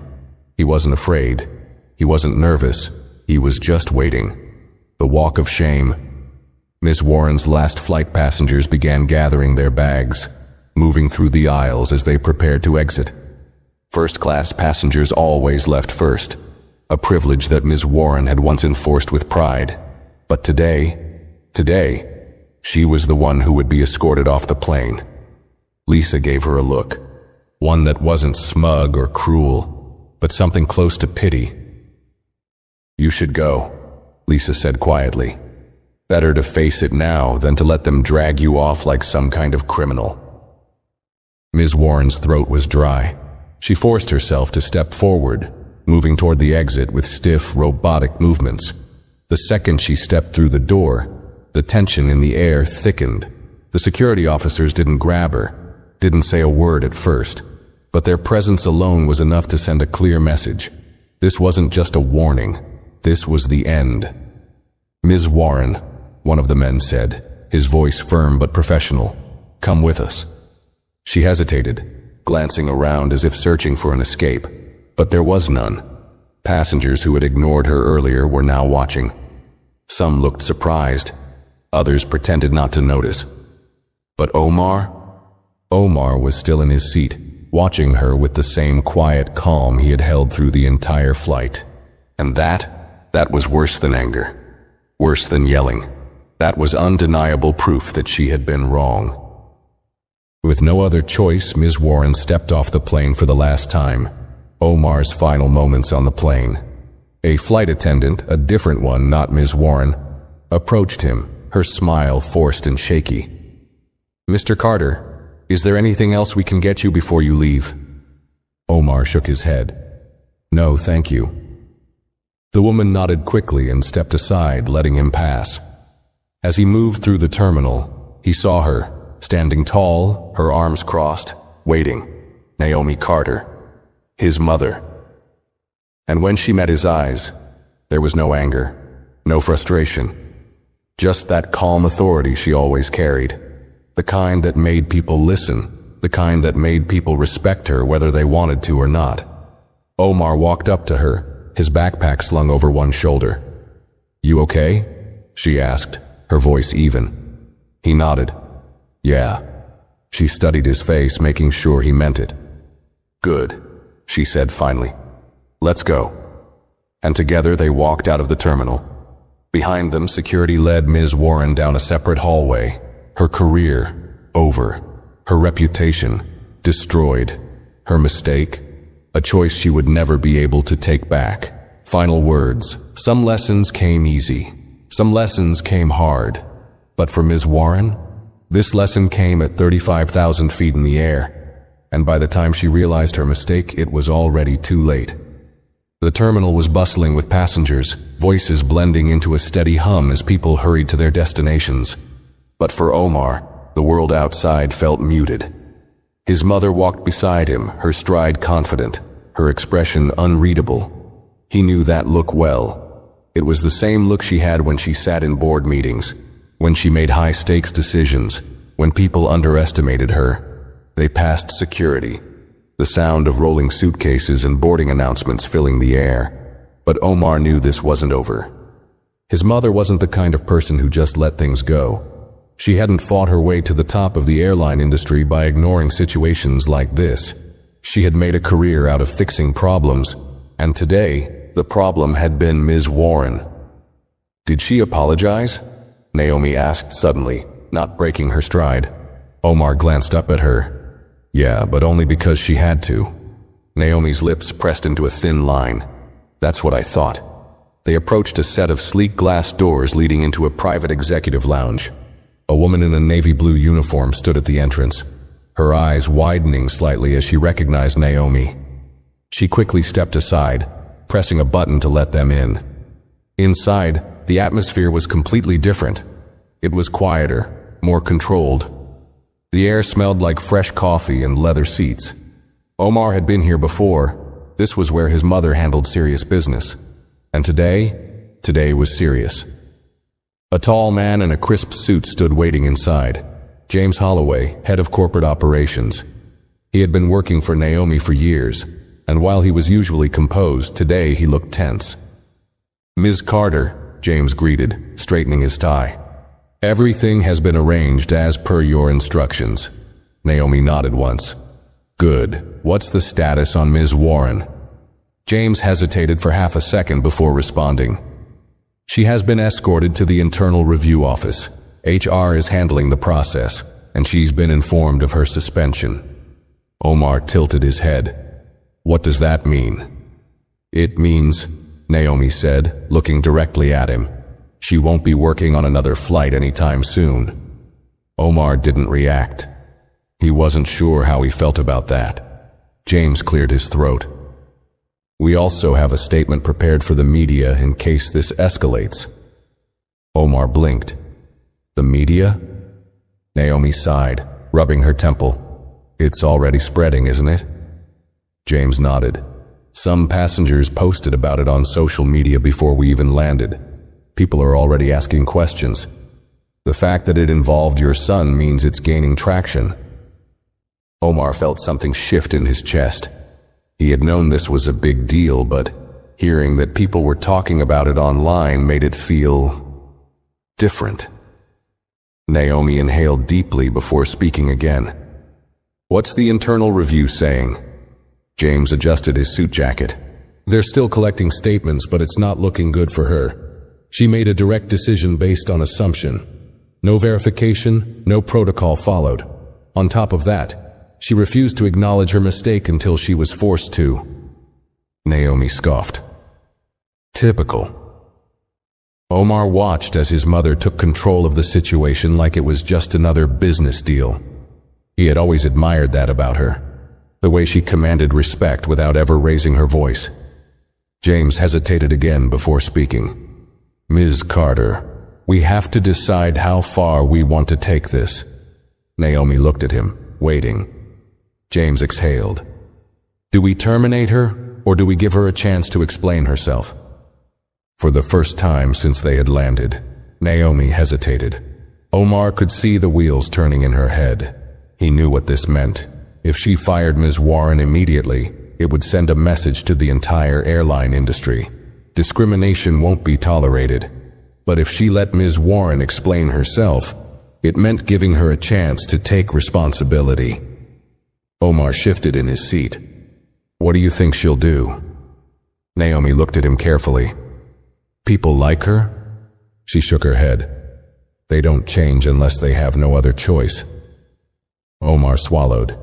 A: He wasn't afraid. He wasn't nervous. He was just waiting. The walk of shame. Ms. Warren's last flight passengers began gathering their bags, moving through the aisles as they prepared to exit. First-class passengers always left first. a privilege that Ms. Warren had once enforced with pride. But today, she was the one who would be escorted off the plane. Lisa gave her a look, one that wasn't smug or cruel, but something close to pity. "You should go," Lisa said quietly. "Better to face it now than to let them drag you off like some kind of criminal." Ms. Warren's throat was dry. She forced herself to step forward, moving toward the exit with stiff, robotic movements. The second she stepped through the door, the tension in the air thickened. The security officers didn't grab her, didn't say a word at first, but their presence alone was enough to send a clear message. This wasn't just a warning. This was the end. "Ms. Warren," one of the men said, his voice firm but professional, "come with us." She hesitated, glancing around as if searching for an escape, but there was none. Passengers who had ignored her earlier were now watching. Some looked surprised. Others pretended not to notice. But Omar was still in his seat, watching her with the same quiet calm he had held through the entire flight. And that was worse than anger, worse than yelling. That was undeniable proof that she had been wrong. With no other choice, Ms. Warren stepped off the plane for the last time. Omar's final moments on the plane. A flight attendant, a different one, not Ms. Warren, approached him, her smile forced and shaky. "Mr. Carter, is there anything else we can get you before you leave?" Omar shook his head. "No, thank you." The woman nodded quickly and stepped aside, letting him pass. As he moved through the terminal, he saw her, standing tall, her arms crossed, waiting. Naomi Carter, his mother. And when she met his eyes, there was no anger, no frustration, just that calm authority she always carried, the kind that made people listen, the kind that made people respect her whether they wanted to or not. Omar walked up to her, his backpack slung over one shoulder. "You okay?" she asked, her voice even. He nodded. "Yeah." She studied his face, making sure he meant it. "Good," she said finally. "Let's go." And together they walked out of the terminal. Behind them, security led Ms. Warren down a separate hallway. Her career, over. Her reputation, destroyed. Her mistake, a choice she would never be able to take back. Final words. Some lessons came easy. Some lessons came hard. But for Ms. Warren, this lesson came at 35,000 feet in the air. And by the time she realized her mistake, it was already too late. The terminal was bustling with passengers, voices blending into a steady hum as people hurried to their destinations. But for Omar, the world outside felt muted. His mother walked beside him, her stride confident, her expression unreadable. He knew that look well. It was the same look she had when she sat in board meetings, when she made high-stakes decisions, when people underestimated her. They passed security, the sound of rolling suitcases and boarding announcements filling the air. But Omar knew this wasn't over. His mother wasn't the kind of person who just let things go. She hadn't fought her way to the top of the airline industry by ignoring situations like this. She had made a career out of fixing problems, and today, the problem had been Ms. Warren. "Did she apologize?" Naomi asked suddenly, not breaking her stride. Omar glanced up at her. "Yeah, but only because she had to." Naomi's lips pressed into a thin line. "That's what I thought." They approached a set of sleek glass doors leading into a private executive lounge. A woman in a navy blue uniform stood at the entrance, her eyes widening slightly as she recognized Naomi. She quickly stepped aside, pressing a button to let them in. Inside, the atmosphere was completely different. It was quieter, more controlled. The air smelled like fresh coffee and leather seats. Omar had been here before. This was where his mother handled serious business. And today was serious. A tall man in a crisp suit stood waiting inside. James Holloway, head of corporate operations. He had been working for Naomi for years, and while he was usually composed, today he looked tense. "Ms. Carter," James greeted, straightening his tie. "Everything has been arranged as per your instructions." Naomi nodded once. "Good. What's the status on Ms. Warren?" James hesitated for half a second before responding. She has been escorted to the internal review office. HR is handling the process, and she's been informed of her suspension. Omar tilted his head. What does that mean? It means, Naomi said, looking directly at him, she won't be working on another flight anytime soon. Omar didn't react. He wasn't sure how he felt about that. James cleared his throat. We also have a statement prepared for the media in case this escalates. Omar blinked. The media? Naomi sighed, rubbing her temple. It's already spreading, isn't it? James nodded. Some passengers posted about it on social media before we even landed. People are already asking questions. The fact that it involved your son means it's gaining traction. Omar felt something shift in his chest. He had known this was a big deal, but hearing that people were talking about it online made it feel different. Naomi inhaled deeply before speaking again. What's the internal review saying? James adjusted his suit jacket. They're still collecting statements, but it's not looking good for her. She made a direct decision based on assumption. No verification, no protocol followed. On top of that, she refused to acknowledge her mistake until she was forced to. Naomi scoffed. Typical. Omar watched as his mother took control of the situation like it was just another business deal. He had always admired that about her, the way she commanded respect without ever raising her voice. James hesitated again before speaking. Ms. Carter, we have to decide how far we want to take this. Naomi looked at him, waiting. James exhaled. Do we terminate her, or do we give her a chance to explain herself? For the first time since they had landed, Naomi hesitated. Omar could see the wheels turning in her head. He knew what this meant. If she fired Ms. Warren immediately, it would send a message to the entire airline industry. Discrimination won't be tolerated. But if she let Ms. Warren explain herself, it meant giving her a chance to take responsibility. Omar shifted in his seat. What do you think she'll do? Naomi looked at him carefully. People like her? She shook her head. They don't change unless they have no other choice. Omar swallowed.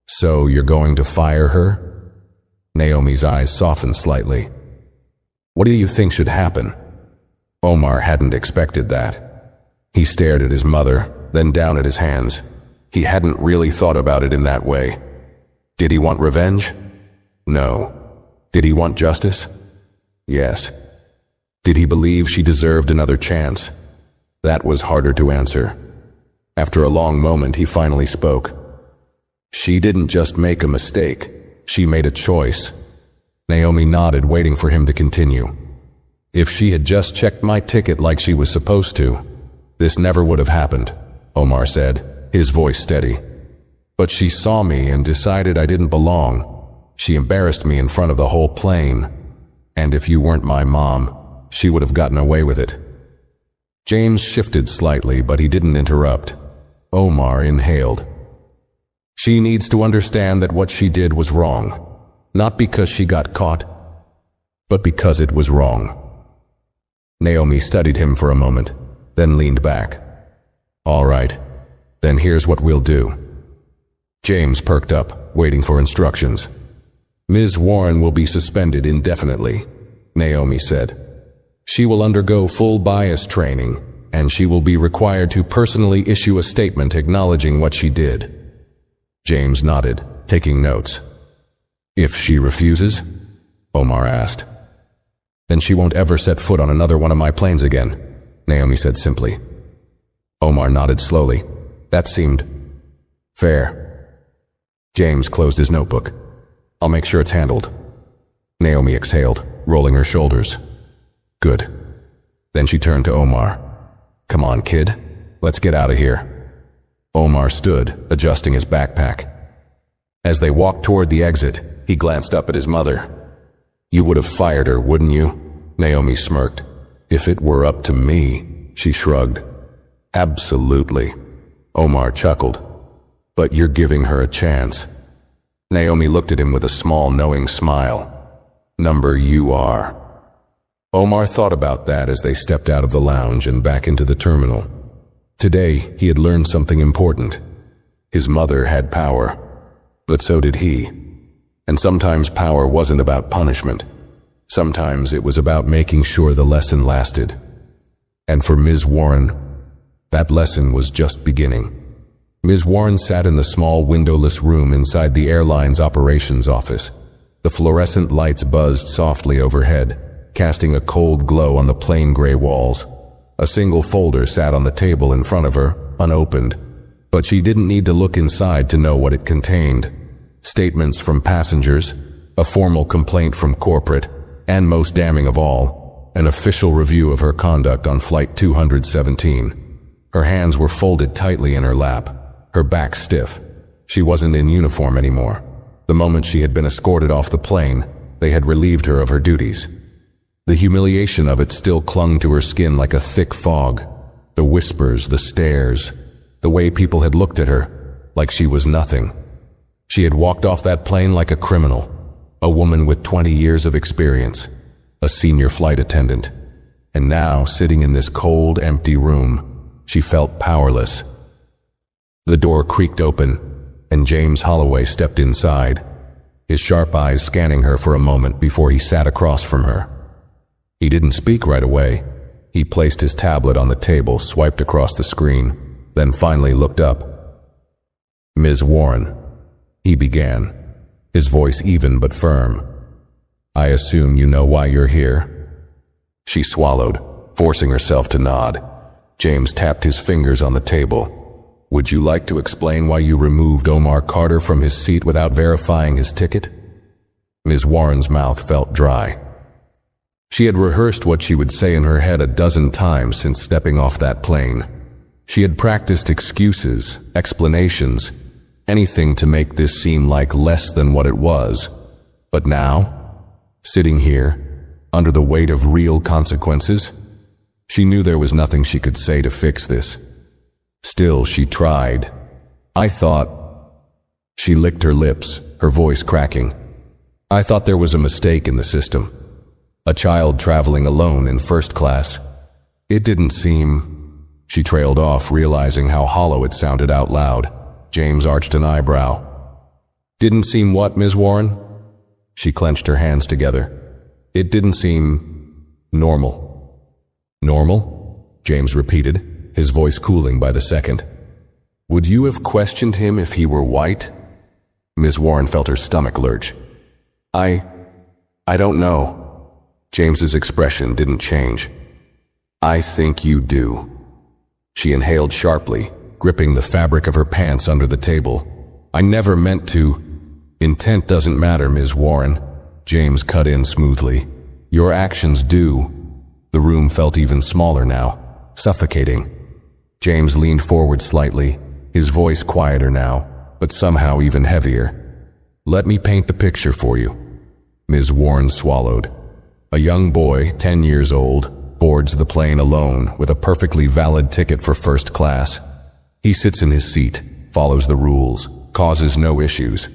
A: So you're going to fire her? Naomi's eyes softened slightly. What do you think should happen? Omar hadn't expected that. He stared at his mother, then down at his hands. He hadn't really thought about it in that way. Did he want revenge? No. Did he want justice? Yes. Did he believe she deserved another chance? That was harder to answer. After a long moment, he finally spoke. She didn't just make a mistake. She made a choice. Naomi nodded, waiting for him to continue. If she had just checked my ticket like she was supposed to, this never would have happened, Omar said, his voice steady. But she saw me and decided I didn't belong. She embarrassed me in front of the whole plane. And if you weren't my mom, she would have gotten away with it. James shifted slightly, but he didn't interrupt. Omar inhaled. She needs to understand that what she did was wrong. Not because she got caught, but because it was wrong. Naomi studied him for a moment, then leaned back. All right, then here's what we'll do. James perked up, waiting for instructions. Ms. Warren will be suspended indefinitely, Naomi said. She will undergo full bias training, and she will be required to personally issue a statement acknowledging what she did. James nodded, taking notes. If she refuses? Omar asked. Then she won't ever set foot on another one of my planes again, Naomi said simply. Omar nodded slowly. That seemed fair. James closed his notebook. I'll make sure it's handled. Naomi exhaled, rolling her shoulders. Good. Then she turned to Omar. Come on, kid. Let's get out of here. Omar stood, adjusting his backpack. As they walked toward the exit, he glanced up at his mother. You would have fired her, wouldn't you? Naomi smirked. If it were up to me, she shrugged. Absolutely. Omar chuckled. But you're giving her a chance. Naomi looked at him with a small, knowing smile. number you are. Omar thought about that as they stepped out of the lounge and back into the terminal. Today, he had learned something important. His mother had power, but so did he. And sometimes power wasn't about punishment. Sometimes it was about making sure the lesson lasted. And for Ms. Warren, that lesson was just beginning. Ms. Warren sat in the small windowless room inside the airline's operations office. The fluorescent lights buzzed softly overhead, casting a cold glow on the plain gray walls. A single folder sat on the table in front of her, unopened, but she didn't need to look inside to know what it contained. Statements from passengers, a formal complaint from corporate, and most damning of all, an official review of her conduct on Flight 217. Her hands were folded tightly in her lap, her back stiff. She wasn't in uniform anymore. The moment she had been escorted off the plane, they had relieved her of her duties. The humiliation of it still clung to her skin like a thick fog. The whispers, the stares, the way people had looked at her, like she was nothing. She had walked off that plane like a criminal, a woman with 20 years of experience, a senior flight attendant. And now, sitting in this cold, empty room, she felt powerless. The door creaked open, and James Holloway stepped inside, his sharp eyes scanning her for a moment before he sat across from her. He didn't speak right away. He placed his tablet on the table, swiped across the screen, then finally looked up. "Ms. Warren," he began, his voice even but firm. "I assume you know why you're here?" She swallowed, forcing herself to nod. James tapped his fingers on the table. "Would you like to explain why you removed Omar Carter from his seat without verifying his ticket?" Ms. Warren's mouth felt dry. She had rehearsed what she would say in her head a dozen times since stepping off that plane. She had practiced excuses, explanations, anything to make this seem like less than what it was. But now, sitting here, under the weight of real consequences, she knew there was nothing she could say to fix this. Still, she tried. "I thought..." She licked her lips, her voice cracking. "I thought there was a mistake in the system. A child traveling alone in first class. It didn't seem..." She trailed off, realizing how hollow it sounded out loud. James arched an eyebrow. "Didn't seem what, Ms. Warren?" She clenched her hands together. "It didn't seem... normal." "Normal?" James repeated, his voice cooling by the second. "Would you have questioned him if he were white?" Ms. Warren felt her stomach lurch. I don't know." James's expression didn't change. "I think you do." She inhaled sharply, gripping the fabric of her pants under the table. "I never meant to..." "Intent doesn't matter, Ms. Warren," James cut in smoothly. "Your actions do." The room felt even smaller now, suffocating. James leaned forward slightly, his voice quieter now, but somehow even heavier. "Let me paint the picture for you." Ms. Warren swallowed. A young boy, 10 years old, boards the plane alone with a perfectly valid ticket for first class. He sits in his seat, follows the rules, causes no issues.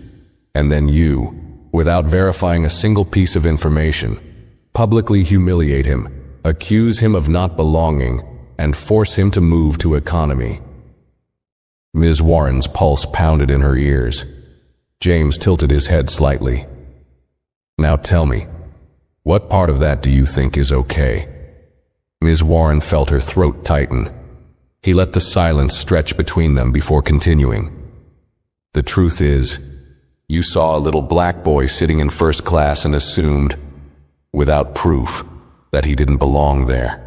A: And then you, without verifying a single piece of information, publicly humiliate him, accuse him of not belonging, and force him to move to economy. Ms. Warren's pulse pounded in her ears. James tilted his head slightly. "Now tell me, what part of that do you think is okay?" Ms. Warren felt her throat tighten. He let the silence stretch between them before continuing. "The truth is, you saw a little black boy sitting in first class and assumed, without proof, that he didn't belong there."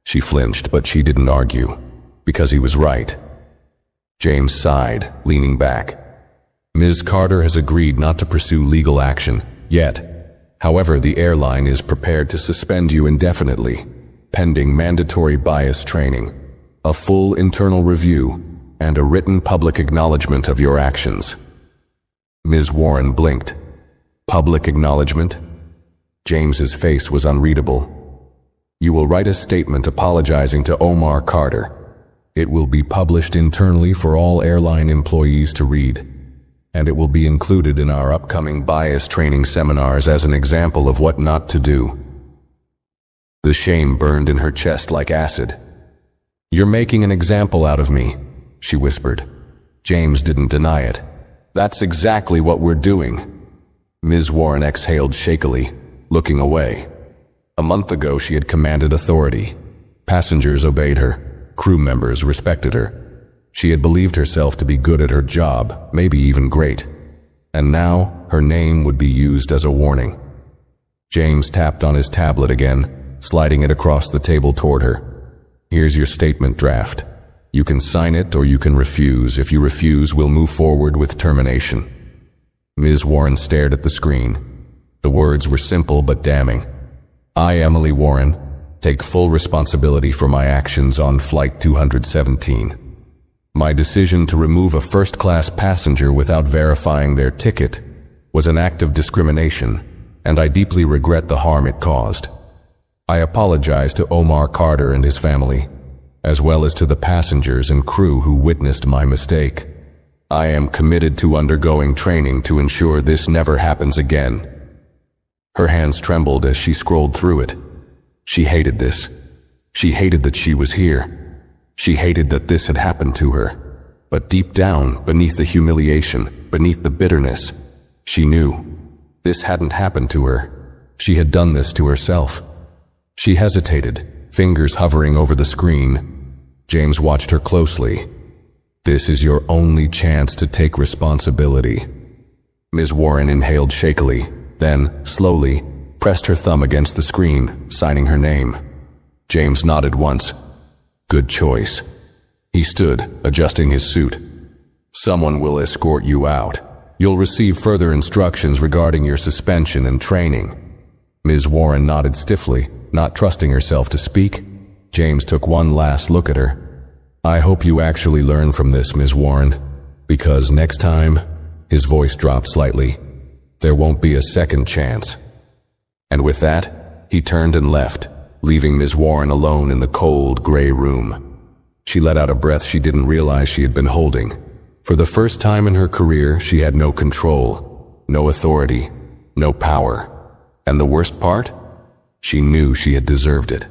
A: She flinched, but she didn't argue, because he was right. James sighed, leaning back. "Ms. Carter has agreed not to pursue legal action, yet. However, the airline is prepared to suspend you indefinitely, pending mandatory bias training, a full internal review, and a written public acknowledgement of your actions." Ms. Warren blinked. "Public acknowledgement?" James's face was unreadable. "You will write a statement apologizing to Omar Carter. It will be published internally for all airline employees to read. and it will be included in our upcoming bias training seminars as an example of what not to do." The shame burned in her chest like acid. "You're making an example out of me," she whispered. James didn't deny it. "That's exactly what we're doing." Ms. Warren exhaled shakily, looking away. A month ago she had commanded authority. Passengers obeyed her. Crew members respected her. She had believed herself to be good at her job, maybe even great. And now her name would be used as a warning. James tapped on his tablet again, sliding it across the table toward her. "Here's your statement draft. You can sign it or you can refuse. If you refuse, we'll move forward with termination." Ms. Warren stared at the screen. The words were simple but damning. "I, Emily Warren, take full responsibility for my actions on Flight 217. My decision to remove a first-class passenger without verifying their ticket was an act of discrimination, and I deeply regret the harm it caused. I apologize to Omar Carter and his family, as well as to the passengers and crew who witnessed my mistake. I am committed to undergoing training to ensure this never happens again." Her hands trembled as she scrolled through it. She hated this. She hated that she was here. She hated that this had happened to her. But deep down, beneath the humiliation, beneath the bitterness, she knew this hadn't happened to her. She had done this to herself. She hesitated, fingers hovering over the screen. James watched her closely. "This is your only chance to take responsibility." Ms. Warren inhaled shakily, then, slowly, pressed her thumb against the screen, signing her name. James nodded once. "Good choice." He stood, adjusting his suit. "Someone will escort you out. You'll receive further instructions regarding your suspension and training." Ms. Warren nodded stiffly, not trusting herself to speak. James took one last look at her. "I hope you actually learn from this, Ms. Warren, because next time," his voice dropped slightly, "there won't be a second chance." And with that, he turned and left, leaving Ms. Warren alone in the cold, gray room. She let out a breath she didn't realize she had been holding. For the first time in her career, she had no control, no authority, no power. And the worst part? She knew she had deserved it.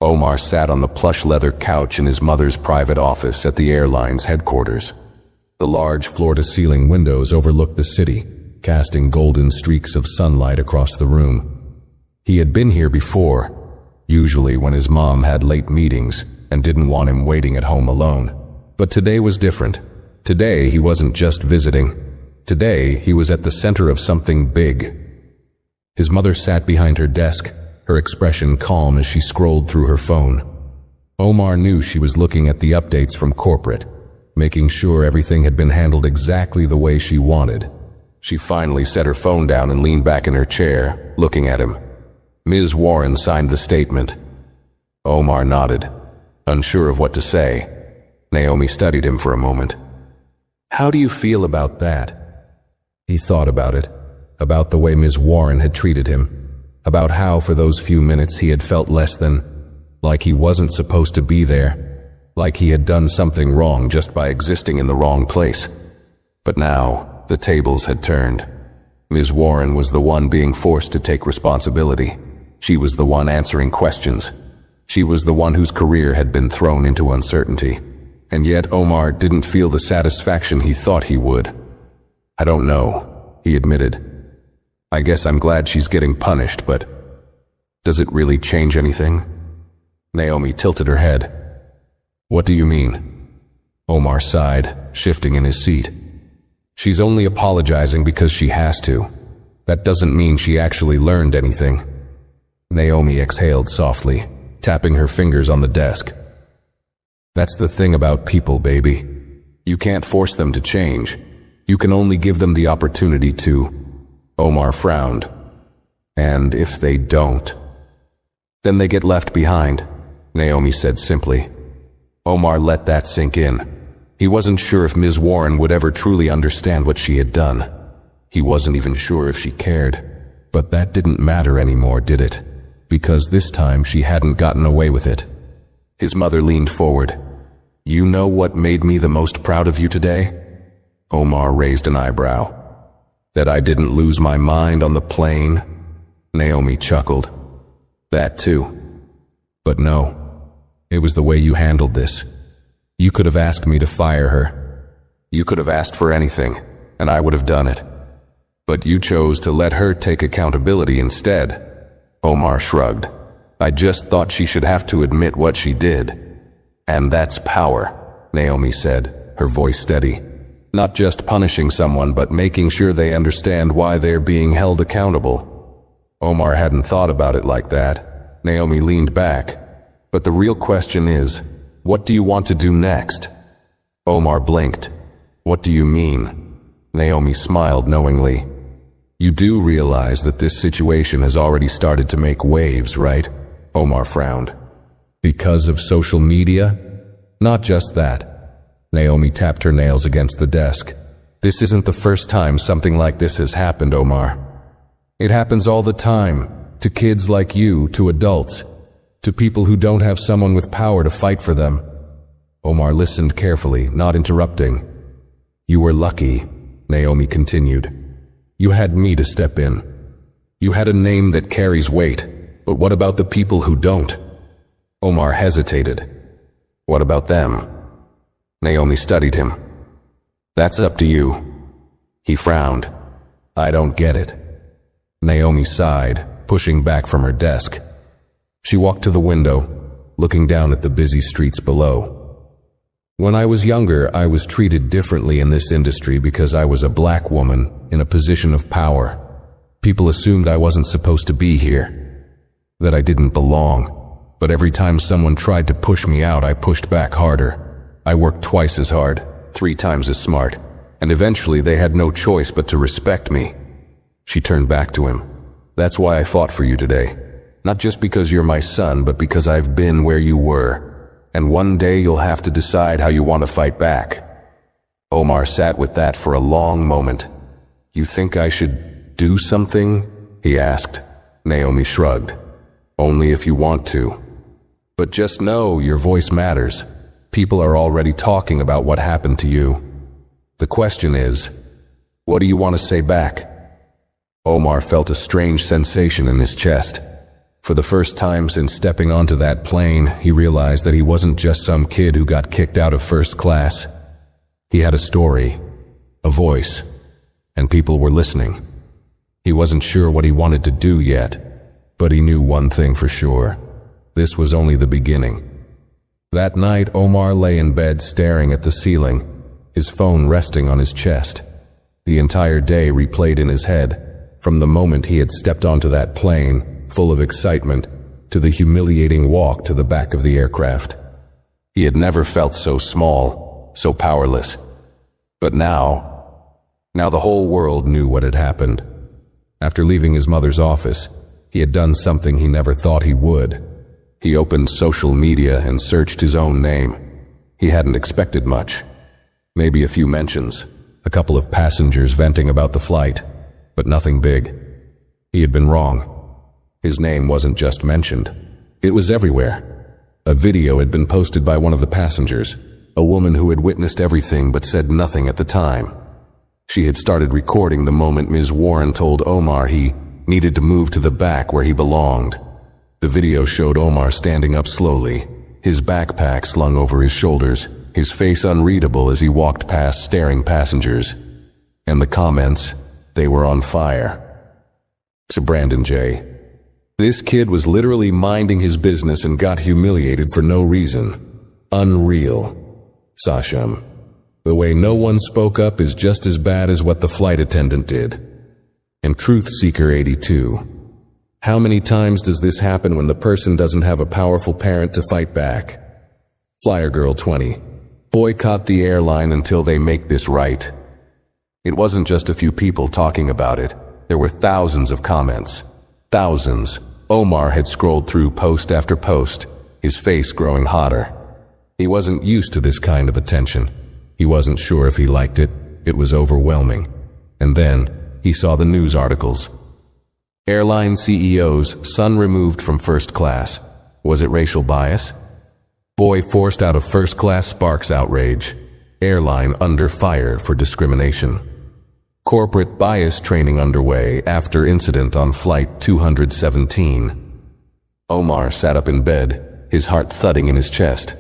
A: Omar sat on the plush leather couch in his mother's private office at the airline's headquarters. The large floor-to-ceiling windows overlooked the city, casting golden streaks of sunlight across the room. He had been here before, usually when his mom had late meetings and didn't want him waiting at home alone. But today was different. Today he wasn't just visiting. Today he was at the center of something big. His mother sat behind her desk, her expression calm as she scrolled through her phone. Omar knew she was looking at the updates from corporate, making sure everything had been handled exactly the way she wanted. She finally set her phone down and leaned back in her chair, looking at him. Ms. Warren signed the statement. Omar nodded, unsure of what to say. Naomi studied him for a moment. "How do you feel about that?" He thought about it, about the way Ms. Warren had treated him, about how for those few minutes he had felt less than, like he wasn't supposed to be there, like he had done something wrong just by existing in the wrong place. But now, the tables had turned. Ms. Warren was the one being forced to take responsibility. She was the one answering questions. She was the one whose career had been thrown into uncertainty. And yet Omar didn't feel the satisfaction he thought he would. "I don't know," he admitted. "I guess I'm glad she's getting punished, but does it really change anything?" Naomi tilted her head. "What do you mean?" Omar sighed, shifting in his seat. "She's only apologizing because she has to. That doesn't mean she actually learned anything." Naomi exhaled softly, tapping her fingers on the desk. "That's the thing about people, baby. You can't force them to change. You can only give them the opportunity to." Omar frowned. "And if they don't?" "Then they get left behind," Naomi said simply. Omar let that sink in. He wasn't sure if Ms. Warren would ever truly understand what she had done. He wasn't even sure if she cared. But that didn't matter anymore, did it? Because this time she hadn't gotten away with it. His mother leaned forward. "You know what made me the most proud of you today?" Omar raised an eyebrow. That I didn't lose my mind on the plane? Naomi chuckled. That too. But no, it was the way you handled this. You could have asked me to fire her. You could have asked for anything, and I would have done it. But you chose to let her take accountability instead. Omar shrugged. I just thought she should have to admit what she did. And that's power, Naomi said, her voice steady. Not just punishing someone, but making sure they understand why they're being held accountable. Omar hadn't thought about it like that. Naomi leaned back. But the real question is, what do you want to do next? Omar blinked. What do you mean? Naomi smiled knowingly. You do realize that this situation has already started to make waves, right? Omar frowned. Because of social media? Not just that. Naomi tapped her nails against the desk. This isn't the first time something like this has happened, Omar. It happens all the time, to kids like you, to adults, to people who don't have someone with power to fight for them. Omar listened carefully, not interrupting. You were lucky, Naomi continued. You had me to step in. You had a name that carries weight, but what about the people who don't? Omar hesitated. What about them? Naomi studied him. That's up to you. He frowned. I don't get it. Naomi sighed, pushing back from her desk. She walked to the window, looking down at the busy streets below. When I was younger, I was treated differently in this industry because I was a black woman in a position of power. People assumed I wasn't supposed to be here, that I didn't belong. But every time someone tried to push me out, I pushed back harder. I worked twice as hard, 3 times as smart, and eventually they had no choice but to respect me. She turned back to him. That's why I fought for you today. Not just because you're my son, but because I've been where you were. And one day you'll have to decide how you want to fight back. Omar sat with that for a long moment. You think I should do something? He asked. Naomi shrugged. Only if you want to. But just know your voice matters. People are already talking about what happened to you. The question is, what do you want to say back? Omar felt a strange sensation in his chest. For the first time since stepping onto that plane, he realized that he wasn't just some kid who got kicked out of first class. He had a story, a voice, and people were listening. He wasn't sure what he wanted to do yet, but he knew one thing for sure. This was only the beginning. That night, Omar lay in bed staring at the ceiling, his phone resting on his chest. The entire day replayed in his head, from the moment he had stepped onto that plane, full of excitement, to the humiliating walk to the back of the aircraft. He had never felt so small, so powerless. But now the whole world knew what had happened. After leaving his mother's office, he had done something he never thought he would. He opened social media and searched his own name. He hadn't expected much. Maybe a few mentions, a couple of passengers venting about the flight, but nothing big. He had been wrong. His name wasn't just mentioned. It was everywhere. A video had been posted by one of the passengers, a woman who had witnessed everything but said nothing at the time. She had started recording the moment Ms. Warren told Omar he needed to move to the back where he belonged. The video showed Omar standing up slowly, his backpack slung over his shoulders, his face unreadable as he walked past staring passengers. And the comments, they were on fire. To Brandon J. This kid was literally minding his business and got humiliated for no reason. Unreal. Sasham. The way no one spoke up is just as bad as what the flight attendant did. And Truth Seeker 82. How many times does this happen when the person doesn't have a powerful parent to fight back? Flyer Girl 20. Boycott the airline until they make this right. It wasn't just a few people talking about it. There were thousands of comments. Thousands. Omar had scrolled through post after post, his face growing hotter. He wasn't used to this kind of attention. He wasn't sure if he liked it. It was overwhelming. And then he saw the news articles. Airline CEO's son removed from first class. Was it racial bias? Boy forced out of first class sparks outrage. Airline under fire for discrimination. Corporate bias training underway after incident on Flight 217. Omar sat up in bed, his heart thudding in his chest.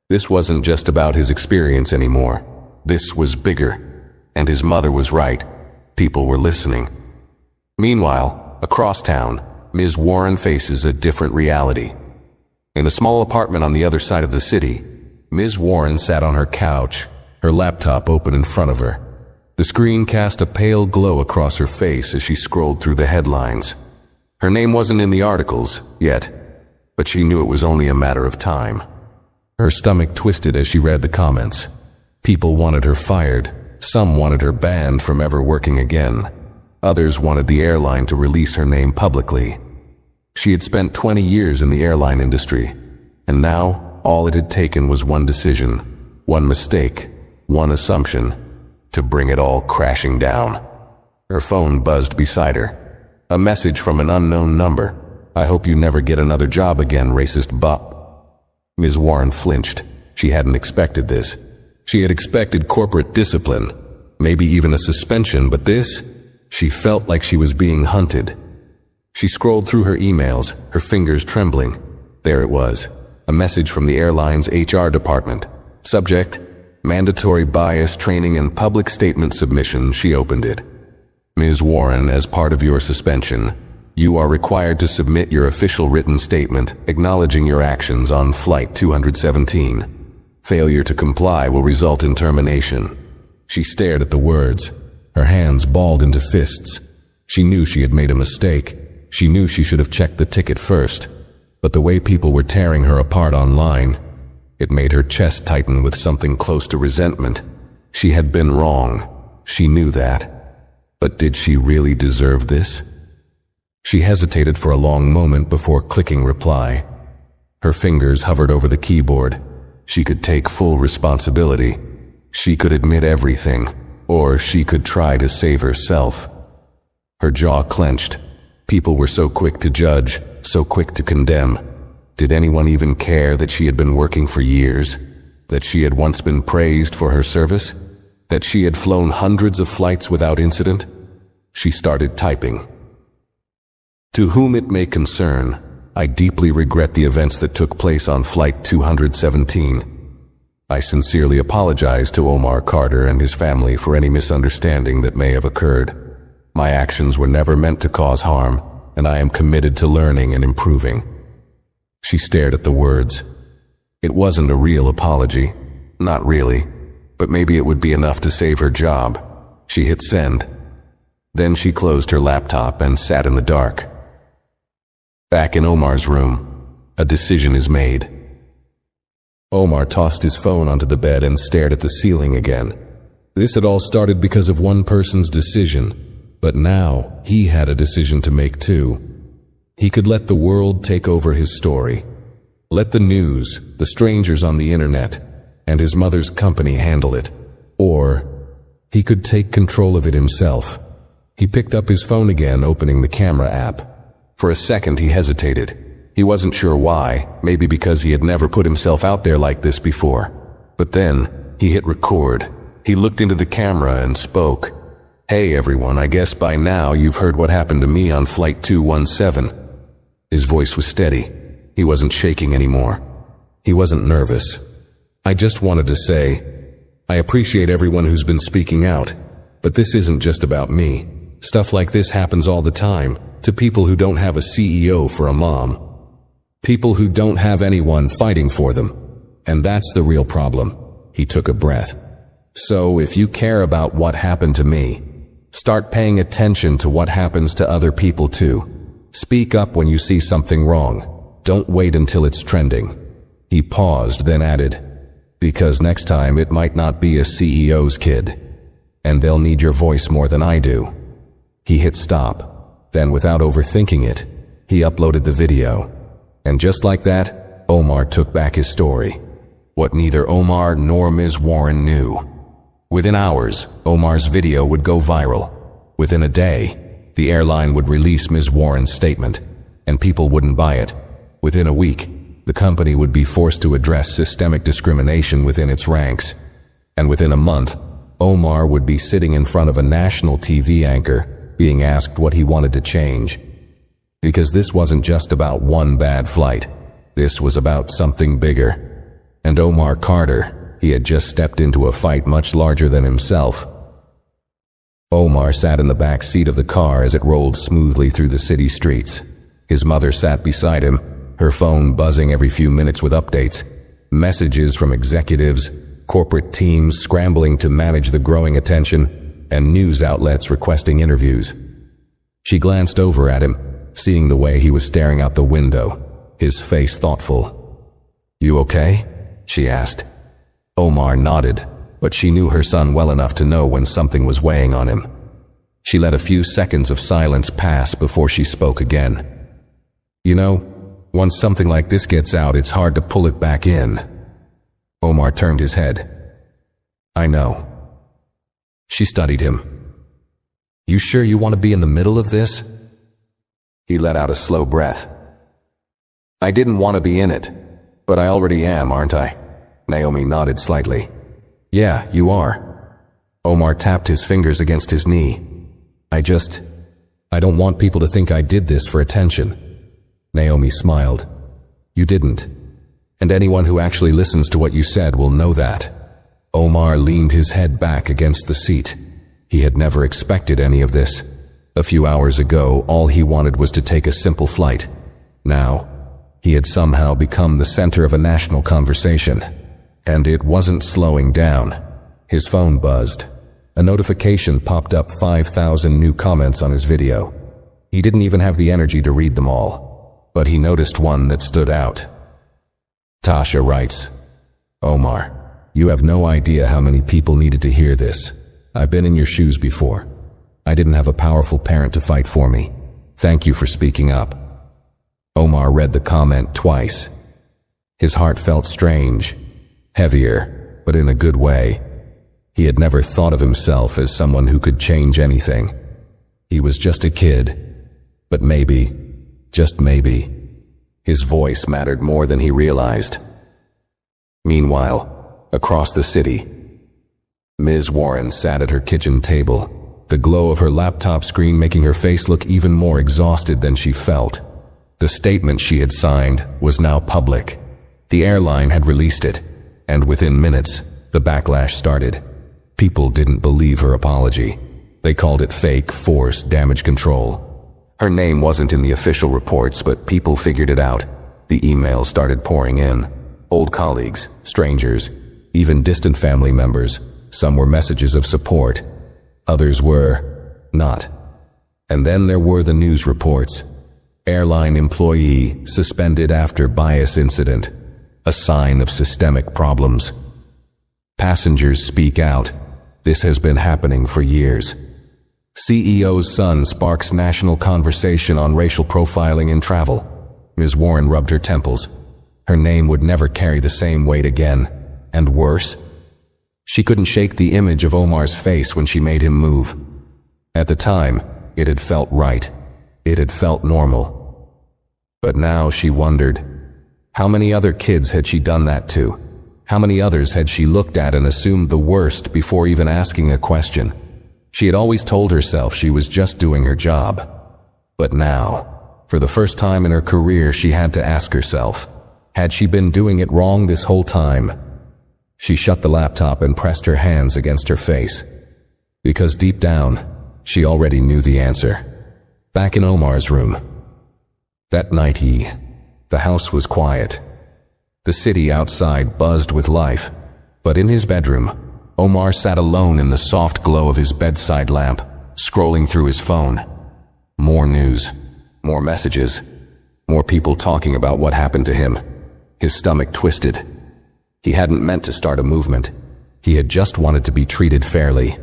A: This wasn't just about his experience anymore. This was bigger. And his mother was right. People were listening. Meanwhile, across town, Ms. Warren faces a different reality. In a small apartment on the other side of the city, Ms. Warren sat on her couch, her laptop open in front of her. The screen cast a pale glow across her face as she scrolled through the headlines. Her name wasn't in the articles, yet, but she knew it was only a matter of time. Her stomach twisted as she read the comments. People wanted her fired. Some wanted her banned from ever working again. Others wanted the airline to release her name publicly. She had spent 20 years in the airline industry, and now all it had taken was one decision, one mistake, one assumption, to bring it all crashing down. Her phone buzzed beside her. A message from an unknown number. "I hope you never get another job again, racist butt." Ms. Warren flinched. She hadn't expected this. She had expected corporate discipline, maybe even a suspension, but this? She felt like she was being hunted. She scrolled through her emails, her fingers trembling. There it was, a message from the airline's HR department. Subject: mandatory bias training and public statement submission. She opened it. Ms. Warren, as part of your suspension, you are required to submit your official written statement acknowledging your actions on Flight 217. Failure to comply will result in termination. She stared at the words, her hands balled into fists. She knew she had made a mistake. She knew she should have checked the ticket first. But the way people were tearing her apart online, it made her chest tighten with something close to resentment. She had been wrong. She knew that. But did she really deserve this? She hesitated for a long moment before clicking reply. Her fingers hovered over the keyboard. She could take full responsibility. She could admit everything, or she could try to save herself. Her jaw clenched. People were so quick to judge, so quick to condemn. Did anyone even care that she had been working for years? That she had once been praised for her service? That she had flown hundreds of flights without incident? She started typing. To whom it may concern, I deeply regret the events that took place on Flight 217. I sincerely apologize to Omar Carter and his family for any misunderstanding that may have occurred. My actions were never meant to cause harm, and I am committed to learning and improving. She stared at the words. It wasn't a real apology. Not really. But maybe it would be enough to save her job. She hit send. Then she closed her laptop and sat in the dark. Back in Omar's room, a decision is made. Omar tossed his phone onto the bed and stared at the ceiling again. This had all started because of one person's decision, but now he had a decision to make too. He could let the world take over his story. Let the news, the strangers on the internet, and his mother's company handle it. Or he could take control of it himself. He picked up his phone again, opening the camera app. For a second he hesitated. He wasn't sure why, maybe because he had never put himself out there like this before. But then, he hit record. He looked into the camera and spoke. Hey everyone, I guess by now you've heard what happened to me on Flight 217. His voice was steady. He wasn't shaking anymore. He wasn't nervous. I just wanted to say, I appreciate everyone who's been speaking out, but this isn't just about me. Stuff like this happens all the time, to people who don't have a CEO for a mom. People who don't have anyone fighting for them. And that's the real problem. He took a breath. So if you care about what happened to me, start paying attention to what happens to other people too. Speak up when you see something wrong. Don't wait until it's trending. He paused, then added, because next time it might not be a CEO's kid. And they'll need your voice more than I do. He hit stop. Then, without overthinking it, he uploaded the video. And just like that, Omar took back his story. What neither Omar nor Ms. Warren knew. Within hours, Omar's video would go viral. Within a day, the airline would release Ms. Warren's statement, and people wouldn't buy it. Within a week, the company would be forced to address systemic discrimination within its ranks. And within a month, Omar would be sitting in front of a national TV anchor, being asked what he wanted to change. Because this wasn't just about one bad flight. This was about something bigger. And Omar Carter, he had just stepped into a fight much larger than himself. Omar sat in the back seat of the car as it rolled smoothly through the city streets. His mother sat beside him, her phone buzzing every few minutes with updates, messages from executives, corporate teams scrambling to manage the growing attention, and news outlets requesting interviews. She glanced over at him, seeing the way he was staring out the window, his face thoughtful. "You okay?" she asked. Omar nodded, but she knew her son well enough to know when something was weighing on him. She let a few seconds of silence pass before she spoke again. "You know, once something like this gets out, it's hard to pull it back in." Omar turned his head. "I know." She studied him. "You sure you want to be in the middle of this?" He let out a slow breath. "I didn't want to be in it, but I already am, aren't I?" Naomi nodded slightly. "Yeah, you are." Omar tapped his fingers against his knee. I don't want people to think I did this for attention." Naomi smiled. "You didn't. And anyone who actually listens to what you said will know that." Omar leaned his head back against the seat. He had never expected any of this. A few hours ago, all he wanted was to take a simple flight. Now, he had somehow become the center of a national conversation. And it wasn't slowing down. His phone buzzed. A notification popped up 5,000 new comments on his video. He didn't even have the energy to read them all. But he noticed one that stood out. Tasha writes, "Omar, you have no idea how many people needed to hear this. I've been in your shoes before. I didn't have a powerful parent to fight for me. Thank you for speaking up." Omar read the comment twice. His heart felt strange, heavier, but in a good way. He had never thought of himself as someone who could change anything. He was just a kid. But maybe, just maybe, his voice mattered more than he realized. Meanwhile, across the city, Ms. Warren sat at her kitchen table, the glow of her laptop screen making her face look even more exhausted than she felt. The statement she had signed was now public. The airline had released it, and within minutes, the backlash started. People didn't believe her apology. They called it fake, forced damage control. Her name wasn't in the official reports, but people figured it out. The emails started pouring in. Old colleagues, strangers, even distant family members. Some were messages of support. Others were not. And then there were the news reports. Airline employee suspended after bias incident. A sign of systemic problems. Passengers speak out. This has been happening for years. CEO's son sparks national conversation on racial profiling in travel. Ms. Warren rubbed her temples. Her name would never carry the same weight again. And worse, she couldn't shake the image of Omar's face when she made him move. At the time, it had felt right. It had felt normal. But now she wondered, how many other kids had she done that to? How many others had she looked at and assumed the worst before even asking a question? She had always told herself she was just doing her job. But now, for the first time in her career, she had to ask herself, had she been doing it wrong this whole time? She shut the laptop and pressed her hands against her face. Because deep down, she already knew the answer. Back in Omar's room. That night the house was quiet. The city outside buzzed with life, but in his bedroom, Omar sat alone in the soft glow of his bedside lamp, scrolling through his phone. More news, more messages, more people talking about what happened to him. His stomach twisted. He hadn't meant to start a movement. He had just wanted to be treated fairly.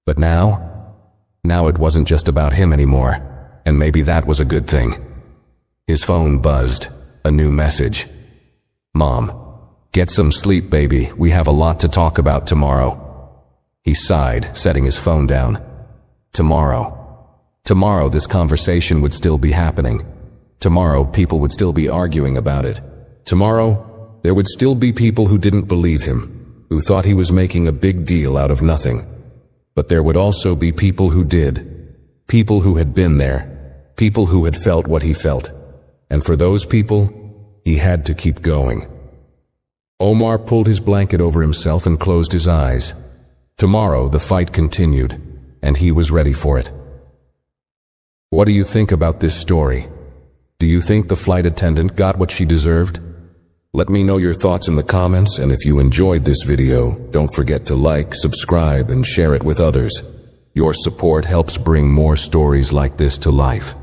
A: But now it wasn't just about him anymore, and maybe that was a good thing. His phone buzzed, a new message. "Mom, get some sleep, baby. We have a lot to talk about tomorrow." He sighed, setting his phone down. Tomorrow this conversation would still be happening. Tomorrow people would still be arguing about it. Tomorrow there would still be people who didn't believe him, who thought he was making a big deal out of nothing. But there would also be people who did. People who had been there. People who had felt what he felt. And for those people, he had to keep going. Omar pulled his blanket over himself and closed his eyes. Tomorrow the fight continued, and he was ready for it. What do you think about this story? Do you think the flight attendant got what she deserved? Let me know your thoughts in the comments, and if you enjoyed this video, don't forget to like, subscribe, and share it with others. Your support helps bring more stories like this to life.